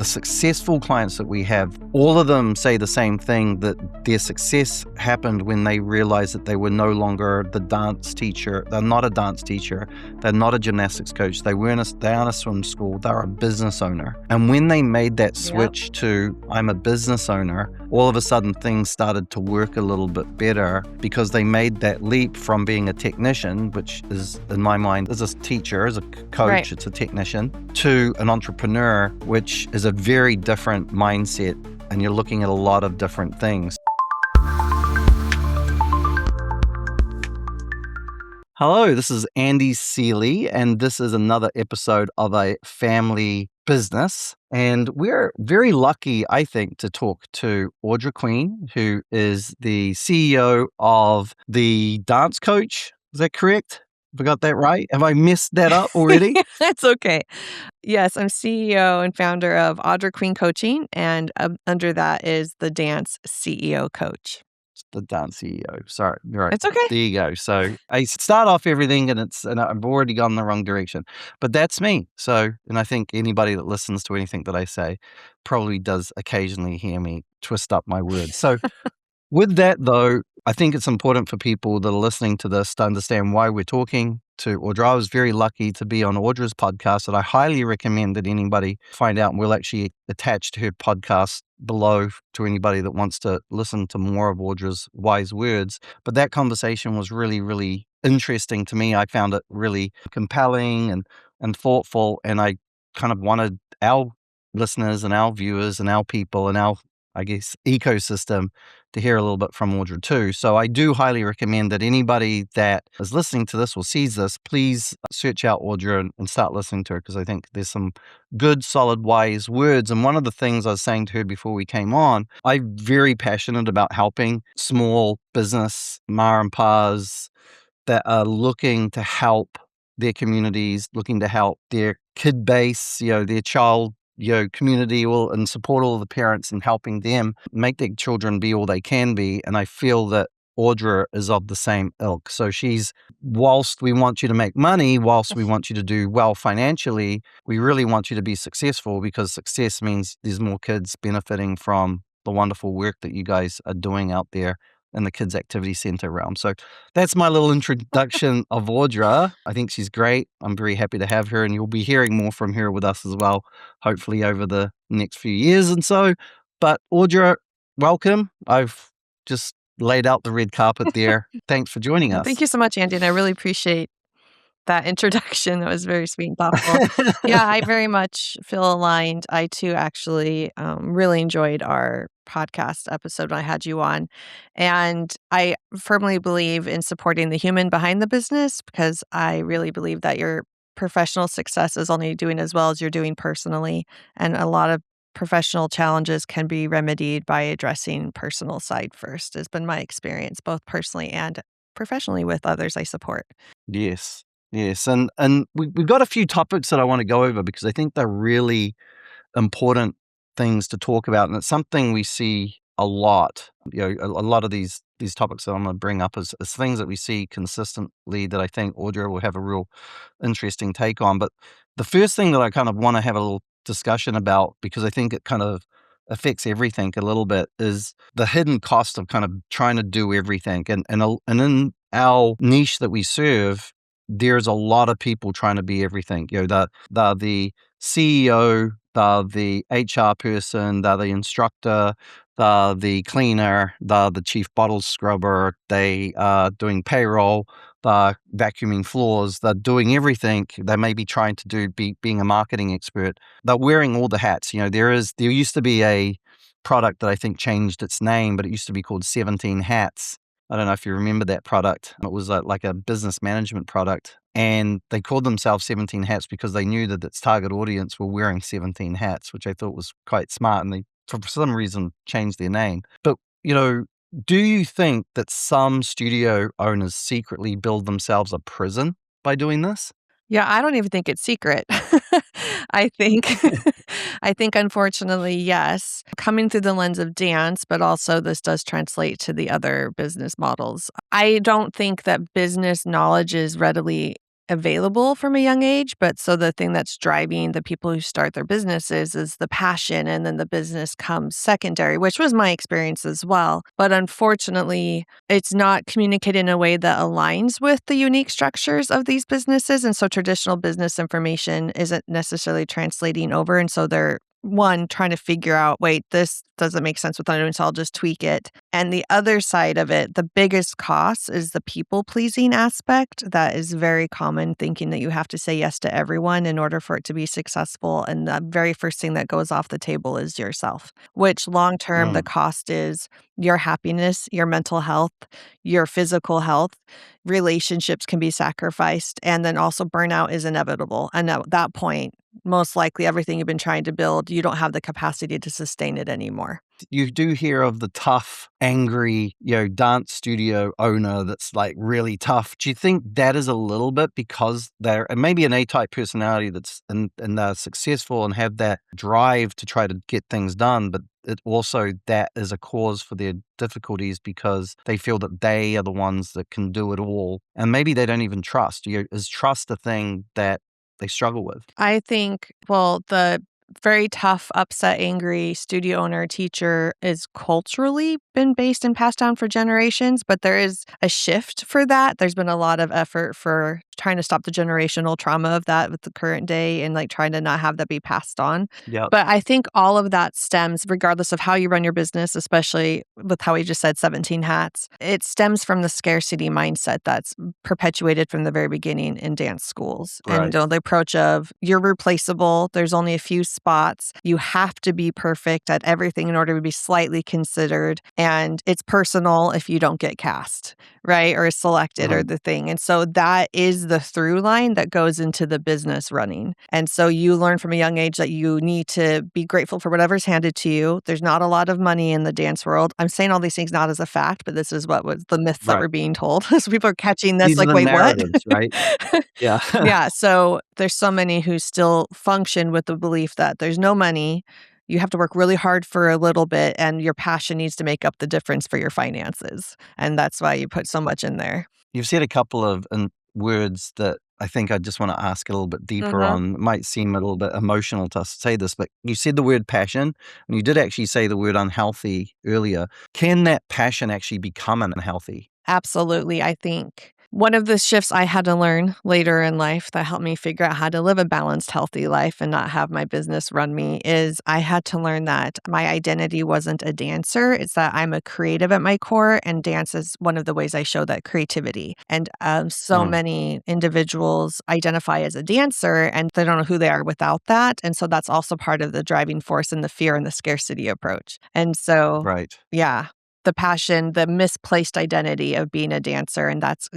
successful clients that we have, all of them say the same thing, that their success happened when they realized that they were no longer the dance teacher. They're not a dance teacher. They're not a gymnastics coach. They aren't a swim school. They're a business owner. And when they made that switch to I'm a business owner, all of a sudden things started to work a little bit better because they made that leap from being a technician, which is, in my mind, is a teacher, as a coach, it's a technician, to an entrepreneur, which is a very different mindset, and you're looking at a lot of different things. Hello, this is Andy Seeley, and this is another episode of A Family Business. And we're very lucky, I think, to talk to Audra Queen, who is the CEO of the Dance Coach. Is that correct? Have I got that right? Have I messed that up already? That's okay. Yes, I'm CEO and founder of Audra Queen Coaching, and under that is the Dance CEO Coach. The dance CEO. Sorry. Right. It's okay. There you go. So I start off everything and I've already gone in the wrong direction, but that's me. So, and I think anybody that listens to anything that I say probably does occasionally hear me twist up my words. So with that though, I think it's important for people that are listening to this to understand why we're talking to Audra. I was very lucky to be on Audra's podcast, and I highly recommend that anybody find out, and we'll actually attach her podcast below to anybody that wants to listen to more of Audra's wise words. But that conversation was really, really interesting to me. I found it really compelling and thoughtful, and I kind of wanted our listeners and our viewers and our people and our, I guess, ecosystem to hear a little bit from Audra too. So I do highly recommend that anybody that is listening to this or sees this, please search out Audra and start listening to her, because I think there's some good, solid, wise words. And one of the things I was saying to her before we came on, I'm very passionate about helping small business ma and pas that are looking to help their communities, looking to help their kid base, their child community, and support all of the parents and helping them make their children be all they can be. And I feel that Audra is of the same ilk. So she's, whilst we want you to make money, whilst we want you to do well financially, we really want you to be successful, because success means there's more kids benefiting from the wonderful work that you guys are doing out there in the Kids Activity Center realm. So that's my little introduction of Audra. I think she's great. I'm very happy to have her, and you'll be hearing more from her with us as well, hopefully over the next few years and so. But Audra, welcome. I've just laid out the red carpet there. Thanks for joining us. Thank you so much, Andy, and I really appreciate that introduction. That was very sweet and thoughtful. Yeah, I very much feel aligned. I too actually really enjoyed our podcast episode when I had you on. And I firmly believe in supporting the human behind the business, because I really believe that your professional success is only doing as well as you're doing personally. And a lot of professional challenges can be remedied by addressing personal side first, has been my experience, both personally and professionally with others I support. Yes. And we've got a few topics that I want to go over, because I think they're really important things to talk about. And it's something we see a lot. A lot of these topics that I'm going to bring up is things that we see consistently that I think Audra will have a real interesting take on. But the first thing that I kind of want to have a little discussion about, because I think it kind of affects everything a little bit, is the hidden cost of kind of trying to do everything. And in our niche that we serve, there's a lot of people trying to be everything. They're the CEO, they're the HR person, they're the instructor, they're the cleaner, they're the chief bottle scrubber, they are doing payroll, they're vacuuming floors, they're doing everything. They may be trying to do being a marketing expert. They're wearing all the hats. There used to be a product that I think changed its name, but it used to be called 17 Hats. I don't know if you remember that product. It was like a business management product, and they called themselves 17 Hats because they knew that its target audience were wearing 17 hats, which I thought was quite smart, and they, for some reason, changed their name. But, do you think that some studio owners secretly build themselves a prison by doing this? Yeah, I don't even think it's secret. I think unfortunately, yes, coming through the lens of dance, but also this does translate to the other business models. I don't think that business knowledge is readily available from a young age. But so the thing that's driving the people who start their businesses is the passion, and then the business comes secondary, which was my experience as well. But unfortunately, it's not communicated in a way that aligns with the unique structures of these businesses. And so traditional business information isn't necessarily translating over. And so they're trying to figure out, wait, this doesn't make sense with doing, so I'll just tweak it. And the other side of it, the biggest cost is the people pleasing aspect. That is very common, thinking that you have to say yes to everyone in order for it to be successful. And the very first thing that goes off the table is yourself, which long term, the cost is your happiness, your mental health, your physical health. Relationships can be sacrificed. And then also burnout is inevitable. And at that point, most likely everything you've been trying to build, you don't have the capacity to sustain it anymore. You do hear of the tough, angry, dance studio owner that's like really tough. Do you think that is a little bit because they're maybe an A-type personality that's and they're successful and have that drive to try to get things done, but it also that is a cause for their difficulties because they feel that they are the ones that can do it all, and maybe they don't even trust. Is trust a thing that they struggle with? I think, well, the very tough, upset, angry studio owner teacher is culturally been based and passed down for generations, but there is a shift for that. There's been a lot of effort for trying to stop the generational trauma of that with the current day and like trying to not have that be passed on. Yeah. But I think all of that stems, regardless of how you run your business, especially with how we just said 17 hats, it stems from the scarcity mindset that's perpetuated from the very beginning in dance schools. Right. And the approach of you're replaceable, there's only a few spots, you have to be perfect at everything in order to be slightly considered. And it's personal if you don't get cast, right? Or selected or the thing. And so that is the through line that goes into the business running. And so you learn from a young age that you need to be grateful for whatever's handed to you. There's not a lot of money in the dance world. I'm saying all these things not as a fact, but this is what was the myths that Right. were being told. So people are catching this These are like, the wait, what? narratives, right? Yeah. Yeah. So there's so many who still function with the belief that there's no money. You have to work really hard for a little bit, and your passion needs to make up the difference for your finances. And that's why you put so much in there. You've said a couple of words that I think I just want to ask a little bit deeper on. It might seem a little bit emotional to say this, but you said the word passion, and you did actually say the word unhealthy earlier. Can that passion actually become unhealthy? Absolutely. I think one of the shifts I had to learn later in life that helped me figure out how to live a balanced, healthy life and not have my business run me is I had to learn that my identity wasn't a dancer. It's that I'm a creative at my core, and dance is one of the ways I show that creativity. And so many individuals identify as a dancer and they don't know who they are without that. And so that's also part of the driving force and the fear and the scarcity approach. And so, Right. yeah, the passion, the misplaced identity of being a dancer, and that's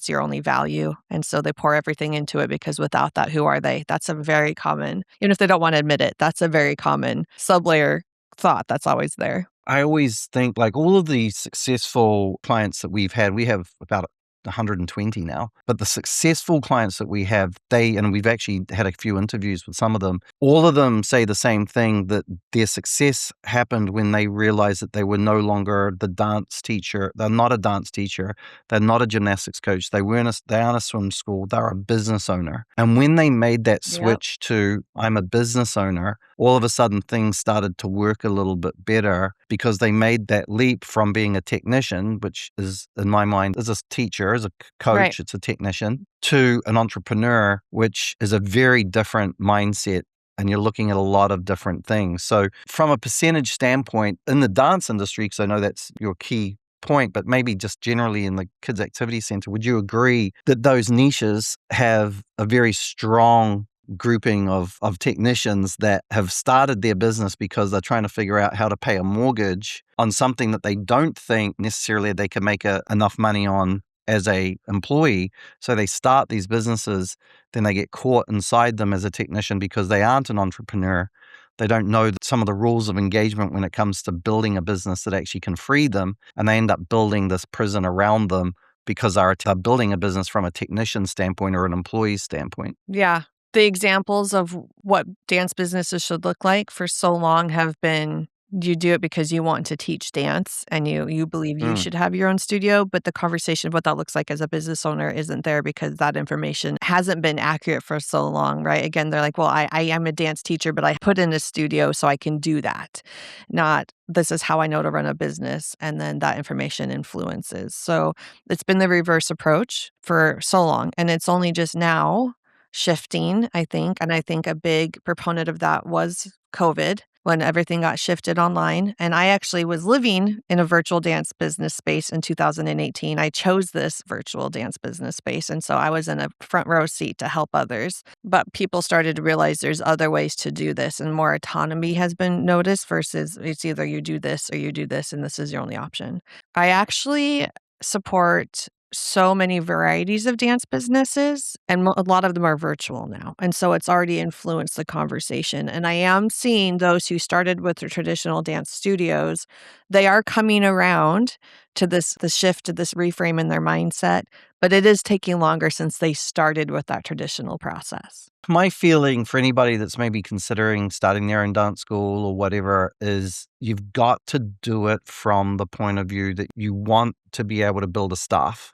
your only value. And so they pour everything into it because without that, who are they? That's a very common, even if they don't want to admit it, that's a very common sublayer thought that's always there. I always think like all of the successful clients that we have about 120 now, but the successful clients that we have, and we've actually had a few interviews with some of them, all of them say the same thing, that their success happened when they realized that they were no longer the dance teacher. They're not a dance teacher. They're not a gymnastics coach. They aren't a swim school. They're a business owner. And when they made that switch to I'm a business owner, all of a sudden things started to work a little bit better because they made that leap from being a technician, which is, in my mind, is a teacher, as a coach, Right. it's a technician, to an entrepreneur, which is a very different mindset. And you're looking at a lot of different things. So from a percentage standpoint in the dance industry, because I know that's your key point, but maybe just generally in the kids activity center, would you agree that those niches have a very strong grouping of technicians that have started their business because they're trying to figure out how to pay a mortgage on something that they don't think necessarily they can make enough money on as a employee? So they start these businesses, then they get caught inside them as a technician because they aren't an entrepreneur. They don't know some of the rules of engagement when it comes to building a business that actually can free them, and they end up building this prison around them because they're building a business from a technician standpoint or an employee standpoint. Yeah. The examples of what dance businesses should look like for so long have been you do it because you want to teach dance and you believe you Mm. should have your own studio, but the conversation of what that looks like as a business owner isn't there because that information hasn't been accurate for so long, right? Again, they're like, well, I am a dance teacher, but I put in a studio so I can do that. Not this is how I know to run a business. And then that information influences. So it's been the reverse approach for so long. And it's only just now shifting, I think. And I think a big proponent of that was COVID when everything got shifted online. And I actually was living in a virtual dance business space in 2018. I chose this virtual dance business space. And so I was in a front row seat to help others. But people started to realize there's other ways to do this and more autonomy has been noticed versus it's either you do this or you do this and this is your only option. I actually support so many varieties of dance businesses, and a lot of them are virtual now. And so it's already influenced the conversation. And I am seeing those who started with the traditional dance studios, they are coming around to the shift to this reframe in their mindset, but it is taking longer since they started with that traditional process. My feeling for anybody that's maybe considering starting their own dance school or whatever is you've got to do it from the point of view that you want to be able to build a staff.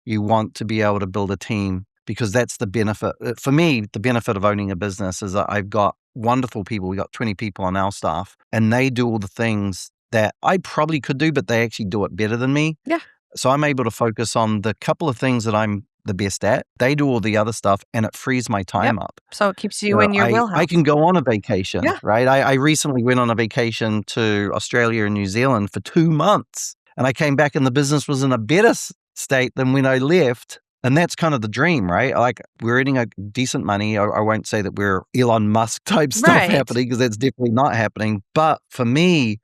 You want to be able to build a team because that's the benefit. For me, the benefit of owning a business is that I've got wonderful people. We got 20 people on our staff and they do all the things that I probably could do, but they actually do it better than me. Yeah. So I'm able to focus on the couple of things that I'm the best at. They do all the other stuff and it frees my time up. So it keeps you in your I wheelhouse. can go on a vacation, Yeah. right? I recently went on a vacation to Australia and New Zealand for 2 months. And I came back and the business was in a better state than when I left. And that's kind of the dream, right? Like we're earning a decent money. I won't say that we're Elon Musk type stuff Right. happening because that's definitely not happening. But for me,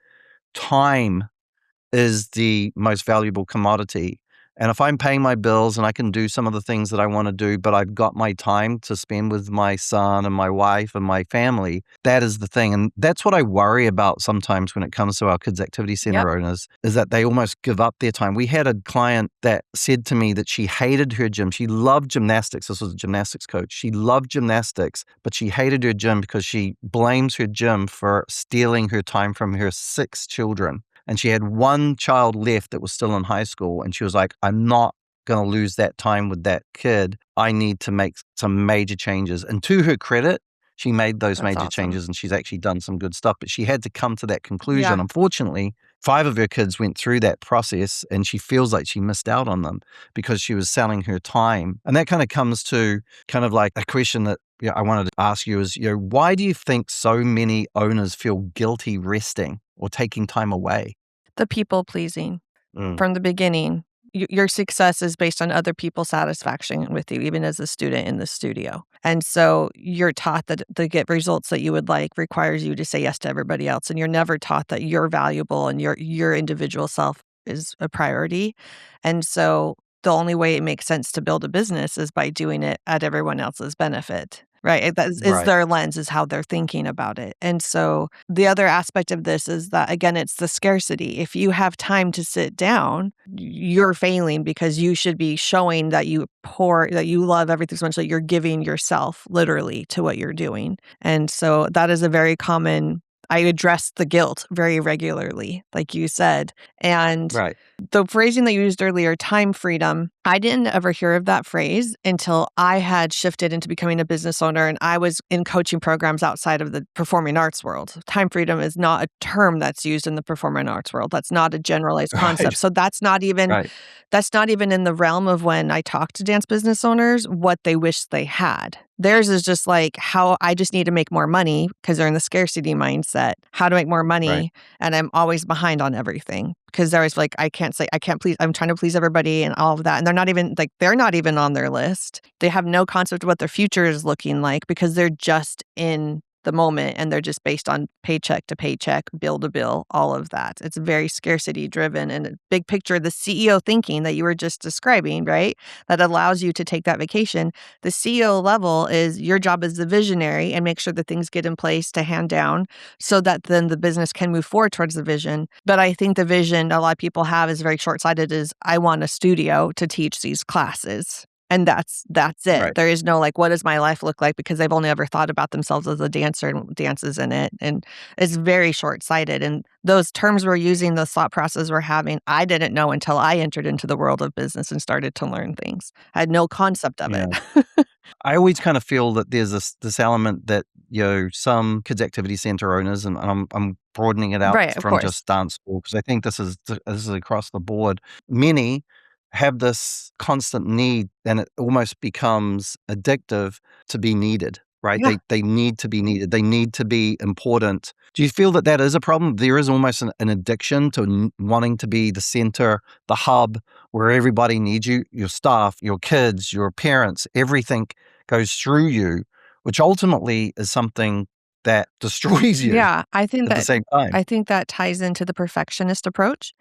time is the most valuable commodity. And if I'm paying my bills and I can do some of the things that I want to do, but I've got my time to spend with my son and my wife and my family, that is the thing. And that's what I worry about sometimes when it comes to our kids' activity center owners, is that they almost give up their time. We had a client that said to me that she hated her gym. She loved gymnastics. This was a gymnastics coach. She loved gymnastics, but she hated her gym because she blames her gym for stealing her time from her 6 children. And she had 1 child left that was still in high school. And she was like, I'm not going to lose that time with that kid. I need to make some major changes. And to her credit, she made those That's major awesome. changes and she's actually done some good stuff. But she had to come to that conclusion. Yeah. Unfortunately, 5 of her kids went through that process and she feels like she missed out on them because she was selling her time. And that kind of comes to kind of like a question that I wanted to ask you is, why do you think so many owners feel guilty resting or taking time away? The people pleasing from the beginning. Your success is based on other people's satisfaction with you, even as a student in the studio. And so you're taught that to get results that you would like requires you to say yes to everybody else. And you're never taught that you're valuable and your individual self is a priority. And so the only way it makes sense to build a business is by doing it at everyone else's benefit. Right. That is Right. their lens, is how they're thinking about it. And so the other aspect of this is that, again, it's the scarcity. If you have time to sit down, you're failing because you should be showing that that you love everything so much that you're giving yourself literally to what you're doing. And so that is a very common. I address the guilt very regularly, like you said. And Right. the phrasing that you used earlier, time freedom, I didn't ever hear of that phrase until I had shifted into becoming a business owner and I was in coaching programs outside of the performing arts world. Time freedom is not a term that's used in the performing arts world. That's not a generalized concept. Right. So that's not even in the realm of when I talk to dance business owners, what they wish they had. Theirs is just like how I just need to make more money because they're in the scarcity mindset. How to make more money. Right. And I'm always behind on everything because they're always like, I can't please, I'm trying to please everybody and all of that. And they're not even on their list. They have no concept of what their future is looking like because they're just in the moment and they're just based on paycheck to paycheck, bill to bill, all of that. It's very scarcity driven and big picture, the CEO thinking that you were just describing, right? That allows you to take that vacation. The CEO level is your job as the visionary and make sure that things get in place to hand down so that then the business can move forward towards the vision. But I think the vision a lot of people have is very short-sighted is I want a studio to teach these classes. And that's it. Right. There is no, like, what does my life look like? Because they've only ever thought about themselves as a dancer and dances in it, and it's very short-sighted, and those terms we're using, those thought processes we're having, I didn't know until I entered into the world of business and started to learn things. I had no concept of it. Yeah. I always kind of feel that there's this element that, some kids activity center owners, and I'm broadening it out Right, of from course. just dance school, because I think this is across the board. Many have this constant need, and it almost becomes addictive to be needed, right? Yeah. They need to be needed. They need to be important. Do you feel that that is a problem? There is almost an addiction to wanting to be the center, the hub, where everybody needs you, your staff, your kids, your parents, everything goes through you, which ultimately is something that destroys you Yeah, at the same time. I think that ties into the perfectionist approach,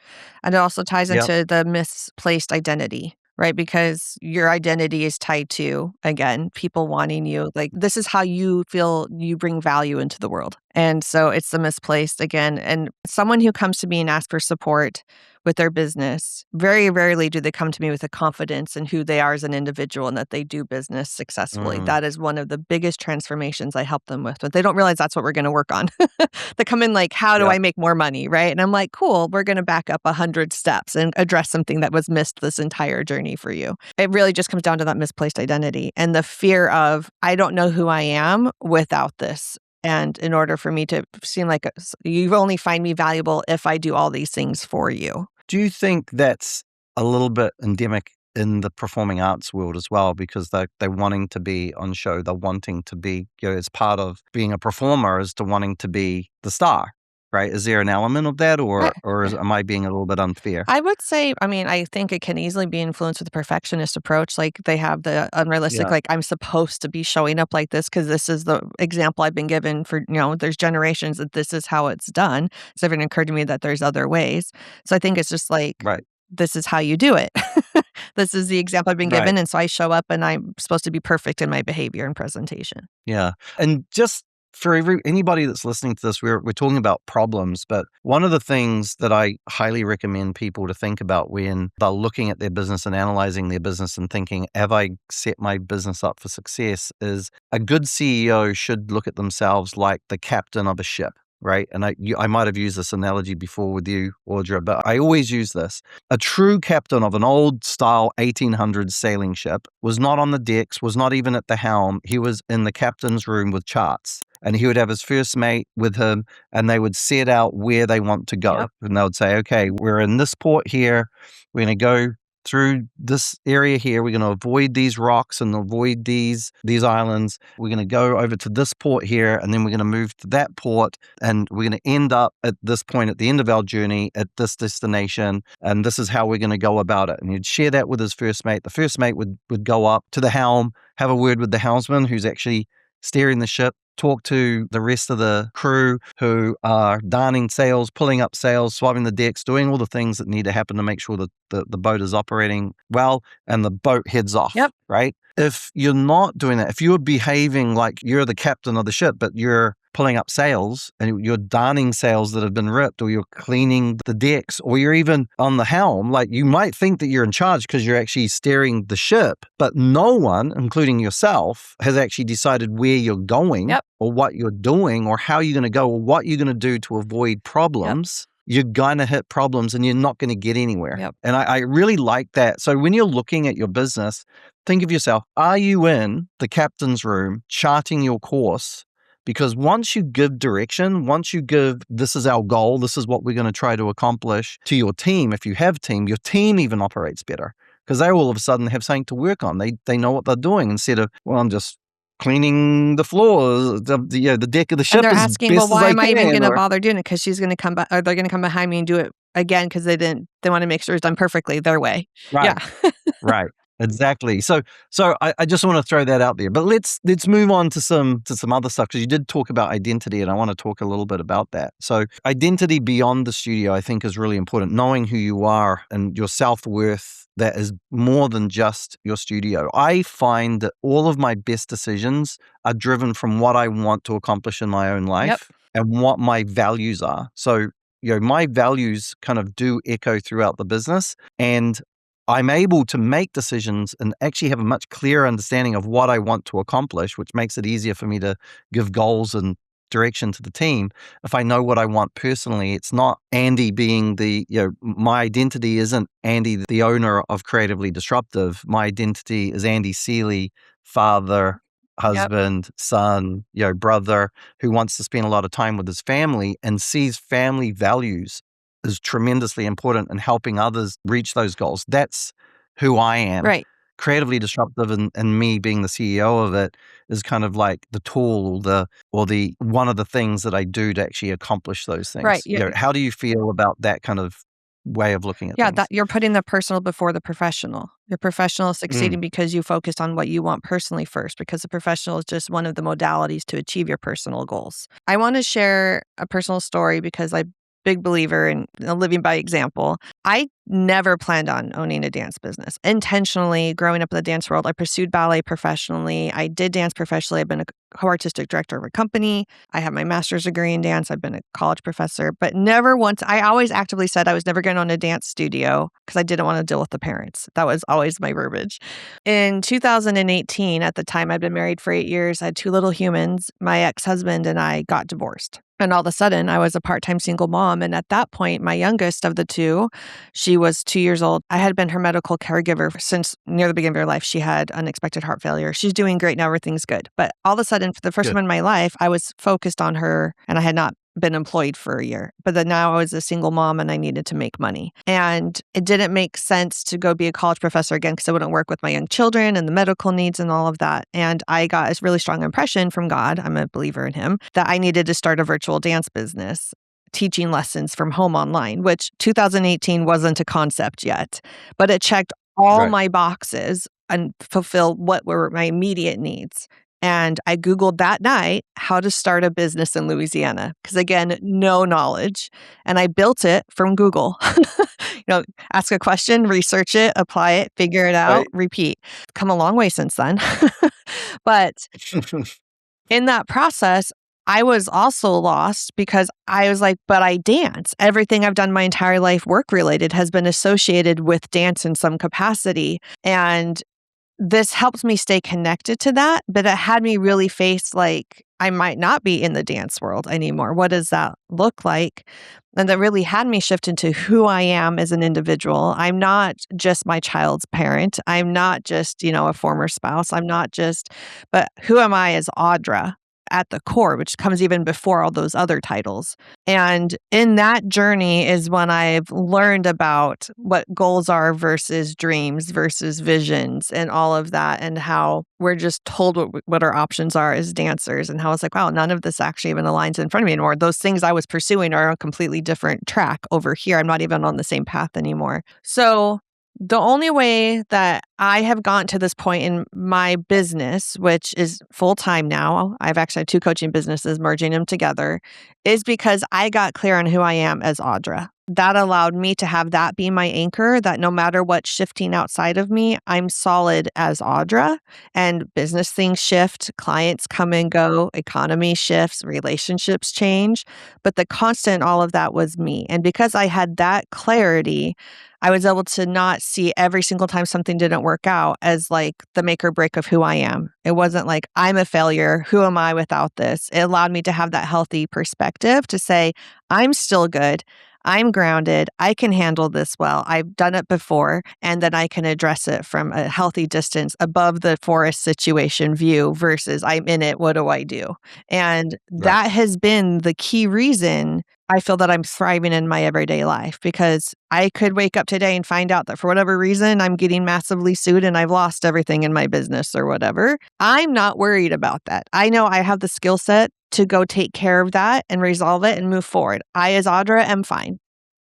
and it also ties Yep. into the misplaced identity, right? Because your identity is tied to, again, people wanting you. Like, this is how you feel you bring value into the world. And so it's the misplaced again. And someone who comes to me and asks for support with their business, very rarely do they come to me with a confidence in who they are as an individual and that they do business successfully. Mm, That is one of the biggest transformations I help them with, but they don't realize that's what we're going to work on. They come in like, how do yep. I make more money? Right. And I'm like, cool, we're going to back up 100 steps and address something that was missed this entire journey for you. It really just comes down to that misplaced identity and the fear of, I don't know who I am without this. And in order for me to seem like you only find me valuable if I do all these things for you. Do you think that's a little bit endemic in the performing arts world as well? Because they're wanting to be on show, they're wanting to be, as part of being a performer, is to wanting to be the star, right? Is there an element of that, I, am I being a little bit unfair? I would say, I mean, I think it can easily be influenced with the perfectionist approach. Like they have the unrealistic, Yeah, like I'm supposed to be showing up like this because this is the example I've been given for, there's generations that this is how it's done. It's never occurred to me that there's other ways. So I think it's just like, right, this is how you do it. This is the example I've been right. given. And so I show up and I'm supposed to be perfect in my behavior and presentation. Yeah. And just for anybody that's listening to this, we're talking about problems, but one of the things that I highly recommend people to think about when they're looking at their business and analyzing their business and thinking, have I set my business up for success, is a good CEO should look at themselves like the captain of a ship. Right. And I might have used this analogy before with you, Audra, but I always use this. A true captain of an old style 1800s sailing ship was not on the decks, was not even at the helm. He was in the captain's room with charts. And he would have his first mate with him, and they would set out where they want to go. Yep. And they would say, okay, we're in this port here. We're going to go through this area here. We're going to avoid these rocks and avoid these islands. We're going to go over to this port here, and then we're going to move to that port, and we're going to end up at this point at the end of our journey at this destination, and this is how we're going to go about it. And he'd share that with his first mate. The first mate would go up to the helm, have a word with the helmsman who's actually steering the ship, talk to the rest of the crew who are darning sails, pulling up sails, swabbing the decks, doing all the things that need to happen to make sure that the boat is operating well, and the boat heads off, Yep. right? If you're not doing that, if you're behaving like you're the captain of the ship, but you're pulling up sails and you're darning sails that have been ripped, or you're cleaning the decks, or you're even on the helm, like you might think that you're in charge because you're actually steering the ship, but no one, including yourself, has actually decided where you're going. Yep. Or what you're doing, or how you're going to go, or what you're going to do to avoid problems. You're going to hit problems and you're not going to get anywhere. Yep. And I really like that. So when you're looking at your business, think of yourself, are you in the captain's room charting your course? Because once you give direction, once you give, this is our goal, this is what we're going to try to accomplish to your team, if you have team, your team even operates better because they all of a sudden have something to work on. They know what they're doing instead of, well, I'm just cleaning the floors, the deck of the And ship they're as asking, well, best as why I am I even can. going to Or bother doing it? Because she's going to come back, or they're going to come behind me and do it again because they want to make sure it's done perfectly their way. Yeah. right, right, exactly. So I just want to throw that out there. But let's move on to some other stuff, because you did talk about identity, and I want to talk a little bit about that. So identity beyond the studio, I think, is really important. Knowing who you are and your self-worth, that is more than just your studio. I find that all of my best decisions are driven from what I want to accomplish in my own life. Yep. And what my values are. So, my values kind of do echo throughout the business. And I'm able to make decisions and actually have a much clearer understanding of what I want to accomplish, which makes it easier for me to give goals and direction to the team. If I know what I want personally, it's not Andy being my identity isn't Andy, the owner of Creatively Disruptive. My identity is Andy Seeley, father, Yep. husband, son, brother, who wants to spend a lot of time with his family and sees family values is tremendously important in helping others reach those goals. That's who I am. Right. Creatively Disruptive and me being the CEO of it is kind of like the tool or the one of the things that I do to actually accomplish those things. Right. Yeah. How do you feel about that kind of way of looking at Yeah, things? that you're putting the personal before the professional. Your professional is succeeding because you focused on what you want personally first, because the professional is just one of the modalities to achieve your personal goals. I want to share a personal story because I'm a big believer in living by example. I never planned on owning a dance business. Intentionally, growing up in the dance world, I pursued ballet professionally. I did dance professionally. I've been a co-artistic director of a company. I have my master's degree in dance. I've been a college professor, but never once, I always actively said I was never going to own a dance studio because I didn't want to deal with the parents. That was always my verbiage. In 2018, at the time I'd been married for 8 years, I had 2 little humans. My ex-husband and I got divorced. And all of a sudden, I was a part-time single mom. And at that point, my youngest of the 2, she was 2 years old. I had been her medical caregiver since near the beginning of her life. She had unexpected heart failure. She's doing great now. Everything's good. But all of a sudden, for the first Good. time in my life, I was focused on her and I had not been employed for a year. But then now I was a single mom and I needed to make money. And it didn't make sense to go be a college professor again because I wouldn't work with my young children and the medical needs and all of that. And I got a really strong impression from God, I'm a believer in him, that I needed to start a virtual dance business, teaching lessons from home online, which 2018 wasn't a concept yet, but it checked all Right. my boxes and fulfilled what were my immediate needs. And I Googled that night how to start a business in Louisiana, because again, no knowledge. And I built it from Google. Ask a question, research it, apply it, figure it out, Right. repeat. Come a long way since then. But in that process, I was also lost because I was like, but I dance. Everything I've done my entire life work related has been associated with dance in some capacity. And this helped me stay connected to that, but it had me really face like, I might not be in the dance world anymore. What does that look like? And that really had me shift into who I am as an individual. I'm not just my child's parent. I'm not just, a former spouse. But who am I as Audra at the core, which comes even before all those other titles. And in that journey is when I've learned about what goals are versus dreams versus visions and all of that, and how we're just told what our options are as dancers, and how it's like, wow, none of this actually even aligns in front of me anymore. Those things I was pursuing are on a completely different track over here. I'm not even on the same path anymore. So the only way that I have gotten to this point in my business, which is full-time now, I've actually had 2 coaching businesses, merging them together, is because I got clear on who I am as Audra. That allowed me to have that be my anchor, that no matter what's shifting outside of me, I'm solid as Audra. And business things shift, clients come and go, economy shifts, relationships change. But the constant in all of that was me. And because I had that clarity, I was able to not see every single time something didn't work out as like the make or break of who I am. It wasn't like, I'm a failure. Who am I without this? It allowed me to have that healthy perspective to say, I'm still good. I'm grounded. I can handle this well. I've done it before. And then I can address it from a healthy distance above the forest situation view versus I'm in it. What do I do? And Right. that has been the key reason I feel that I'm thriving in my everyday life, because I could wake up today and find out that for whatever reason, I'm getting massively sued and I've lost everything in my business or whatever. I'm not worried about that. I know I have the skill set to go take care of that and resolve it and move forward. I, as Audra, am fine.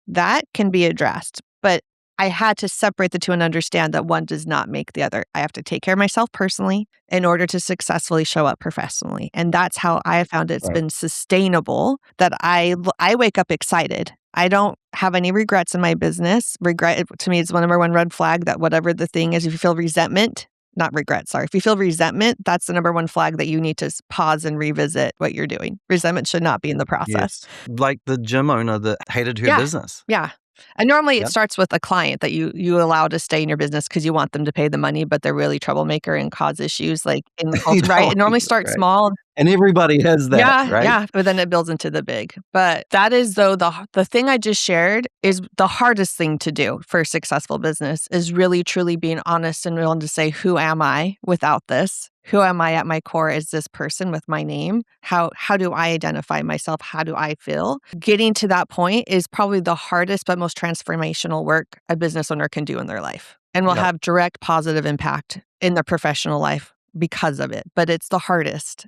That can be addressed. But I had to separate the two and understand that one does not make the other. I have to take care of myself personally in order to successfully show up professionally. And that's how I have found it's Right. been sustainable, that I wake up excited. I don't have any regrets in my business. Regret, to me, is the number one red flag, that whatever the thing is, if you feel resentment, not regret, sorry. If you feel resentment, that's the number one flag that you need to pause and revisit what you're doing. Resentment should not be in the process. Yes. Like the gym owner that hated her business. Yeah. And normally it Yep. starts with a client that you allow to stay in your business because you want them to pay the money, but they're really troublemaker and cause issues, like, in the You culture, right? don't It normally like it, starts right? small. And everybody has that, Yeah, right? yeah, but then it builds into the big. But that is, though, the thing I just shared is the hardest thing to do for a successful business is really truly being honest and willing to say, "Who am I without this? Who am I at my core as this person with my name? How do I identify myself? How do I feel?" Getting to that point is probably the hardest but most transformational work a business owner can do in their life and will Yep. have direct positive impact in their professional life because of it, but it's the hardest.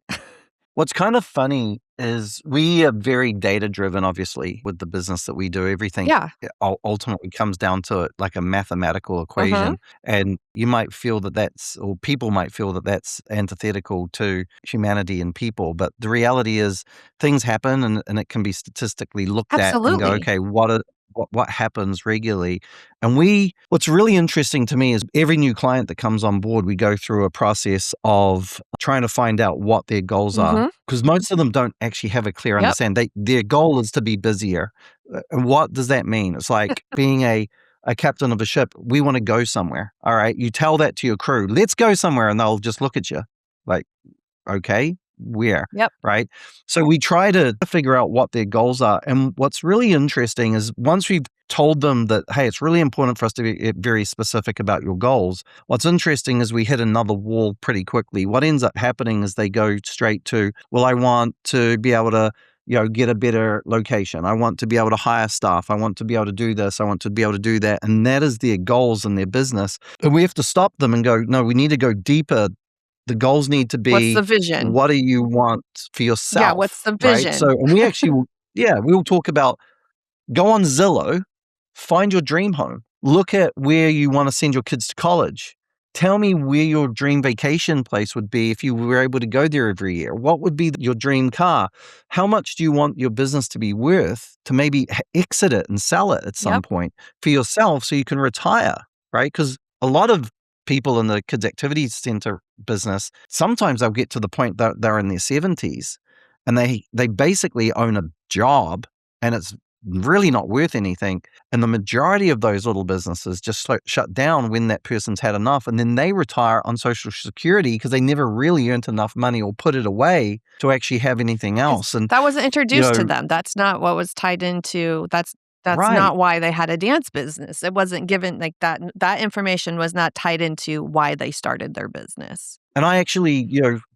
What's kind of funny is we are very data driven, obviously, with the business that we do. Everything Yeah. ultimately comes down to it like a mathematical Mhm. equation. And you might feel that or people might feel that that's antithetical to humanity and people. But the reality is things happen and it can be statistically looked at and go, Absolutely. okay, what happens regularly? And what's really interesting to me is every new client that comes on board, we go through a process of trying to find out what their goals are. Mhm. Because most of them don't actually have a clear Yep. understanding. Their goal is to be busier. And what does that mean? It's like being a captain of a ship. We want to go somewhere. All right. You tell that to your crew. Let's go somewhere. And they'll just look at you like, okay, where? Yep. Right. So we try to figure out what their goals are. And what's really interesting is once we've told them that, hey, it's really important for us to be very specific about your goals, what's interesting is we hit another wall pretty quickly. What ends up happening is they go straight to, well, I want to be able to, get a better location. I want to be able to hire staff. I want to be able to do this. I want to be able to do that. And that is their goals in their business. And we have to stop them and go, no, we need to go deeper. The goals need to What's the be, vision? what do you want for Yeah, what's yourself, the right? So, vision? and we actually, we'll talk about, go on Zillow, find your dream home, look at where you want to send your kids to college. Tell me where your dream vacation place would be if you were able to go there every year. What would be your dream car? How much do you want your business to be worth to maybe exit it and sell it at some Yep. point for yourself so you can retire, right? Because a lot of people in the kids activities center business, sometimes they'll get to the point that they're in their 70s and they basically own a job and it's really not worth anything. And the majority of those little businesses just shut down when that person's had enough. And then they retire on Social Security because they never really earned enough money or put it away to actually have anything 'Cause else. And, that wasn't you introduced to know, them. That's not what was tied into that's right. not why they had a dance business. It wasn't given like that information was not tied into why they started their business. And I actually,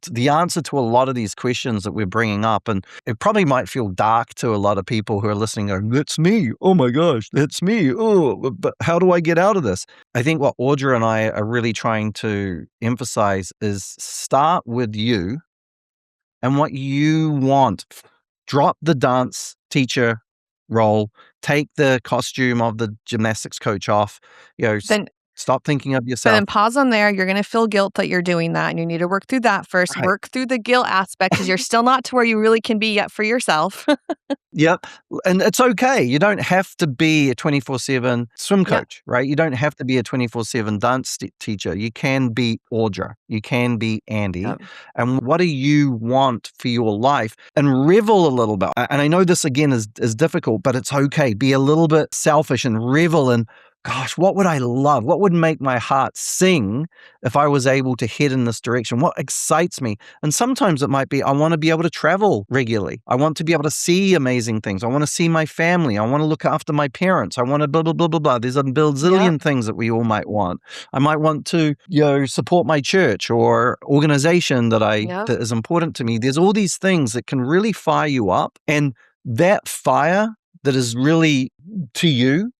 the answer to a lot of these questions that we're bringing up, and it probably might feel dark to a lot of people who are listening, going, that's me. Oh my gosh, that's me. Oh, but how do I get out of this? I think what Audra and I are really trying to emphasize is start with you and what you want. Drop the dance teacher role, take the costume of the gymnastics coach off, Then stop thinking of but yourself. then pause on there. You're gonna feel guilt that you're doing that, and you need to work through that first. Right. Work through the guilt aspect because 'cause you're still not to where you really can be yet for yourself. Yep, and it's okay. You don't have to be a 24/7 swim Yep, coach, right? You don't have to be a 24/7 dance teacher. You can be Audra. You can be Andy. yep, And what do you want for your life? And revel a little bit. And I know this again is difficult, but it's okay. Be a little bit selfish and revel in, gosh, what would I love? What would make my heart sing if I was able to head in this direction? What excites me? And sometimes it might be, I want to be able to travel regularly. I want to be able to see amazing things. I want to see my family. I want to look after my parents. I want to blah, blah, blah, blah, blah. There's a yep, bazillion things that we all might want. I might want to, support my church or organization yep, that is important to me. There's all these things that can really fire you up. And that fire that is really to you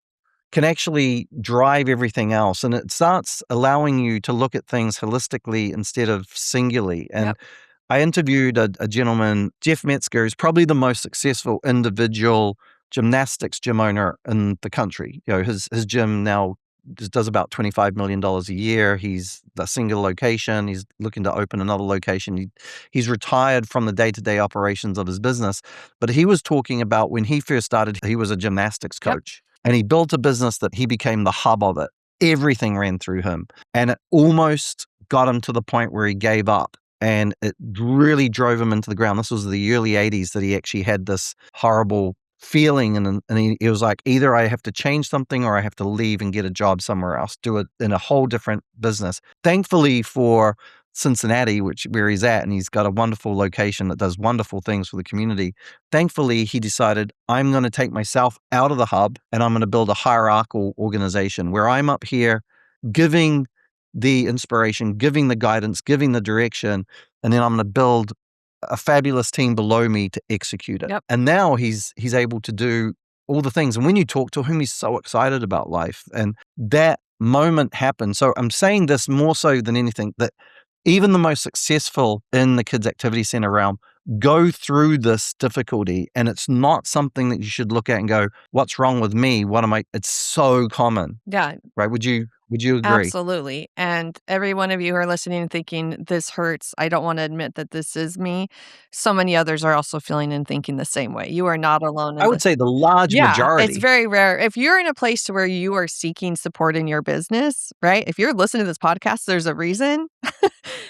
can actually drive everything else. And it starts allowing you to look at things holistically instead of singularly. And yep, I interviewed a gentleman, Jeff Metzger, who's probably the most successful individual gymnastics gym owner in the country. His gym now just does about $25 million a year. He's a single location. He's looking to open another location. He's retired from the day-to-day operations of his business. But he was talking about when he first started, he was a gymnastics yep, coach. And he built a business that he became the hub of it. Everything ran through him. And it almost got him to the point where he gave up. And it really drove him into the ground. This was the early 80s that he actually had this horrible feeling, and he was like, either I have to change something or I have to leave and get a job somewhere else, do it in a whole different business. Thankfully for Cincinnati, where he's at, and he's got a wonderful location that does wonderful things for the community. Thankfully, he decided, I'm going to take myself out of the hub and I'm going to build a hierarchical organization where I'm up here giving the inspiration, giving the guidance, giving the direction, and then I'm going to build a fabulous team below me to execute it. Yep. And now he's able to do all the things. And when you talk to him, he's so excited about life. And that moment happened. So I'm saying this more so than anything, that even the most successful in the kids activity center realm go through this difficulty. And it's not something that you should look at and go, what's wrong with me? What am I? It's so common. Yeah. Right. Would you agree? Absolutely. And every one of you who are listening and thinking, this hurts, I don't want to admit that this is me. So many others are also feeling and thinking the same way. You are not alone in I would say the large Yeah, it's majority. very rare. If you're in a place to where you are seeking support in your business, right? If you're listening to this podcast, there's a reason.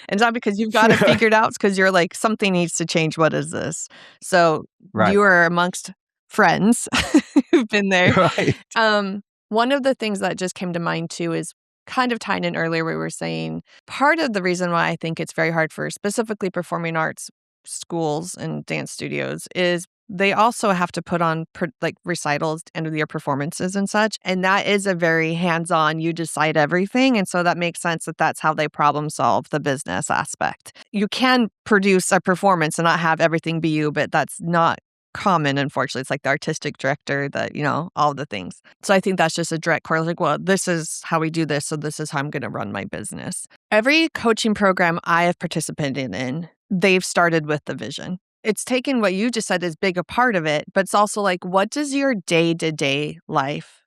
It's not because you've got it figured out. It's because you're like, something needs to change. What is this? So Right. you are amongst friends who've been there. Right. One of the things that just came to mind too is kind of tying in earlier, we were saying part of the reason why I think it's very hard for specifically performing arts schools and dance studios is they also have to put on like recitals end of the year performances and such. And that is a very hands-on, you decide everything. And so that makes sense that that's how they problem solve the business aspect. You can produce a performance and not have everything be you, but that's not common, unfortunately. It's like the artistic director, all the things. So I think that's just a direct correlation. Like, well, this is how we do this, so this is how I'm going to run my business. Every coaching program I have participated in, they've started with the vision. It's taken what you just said as big a part of it, but it's also like, what does your day-to-day life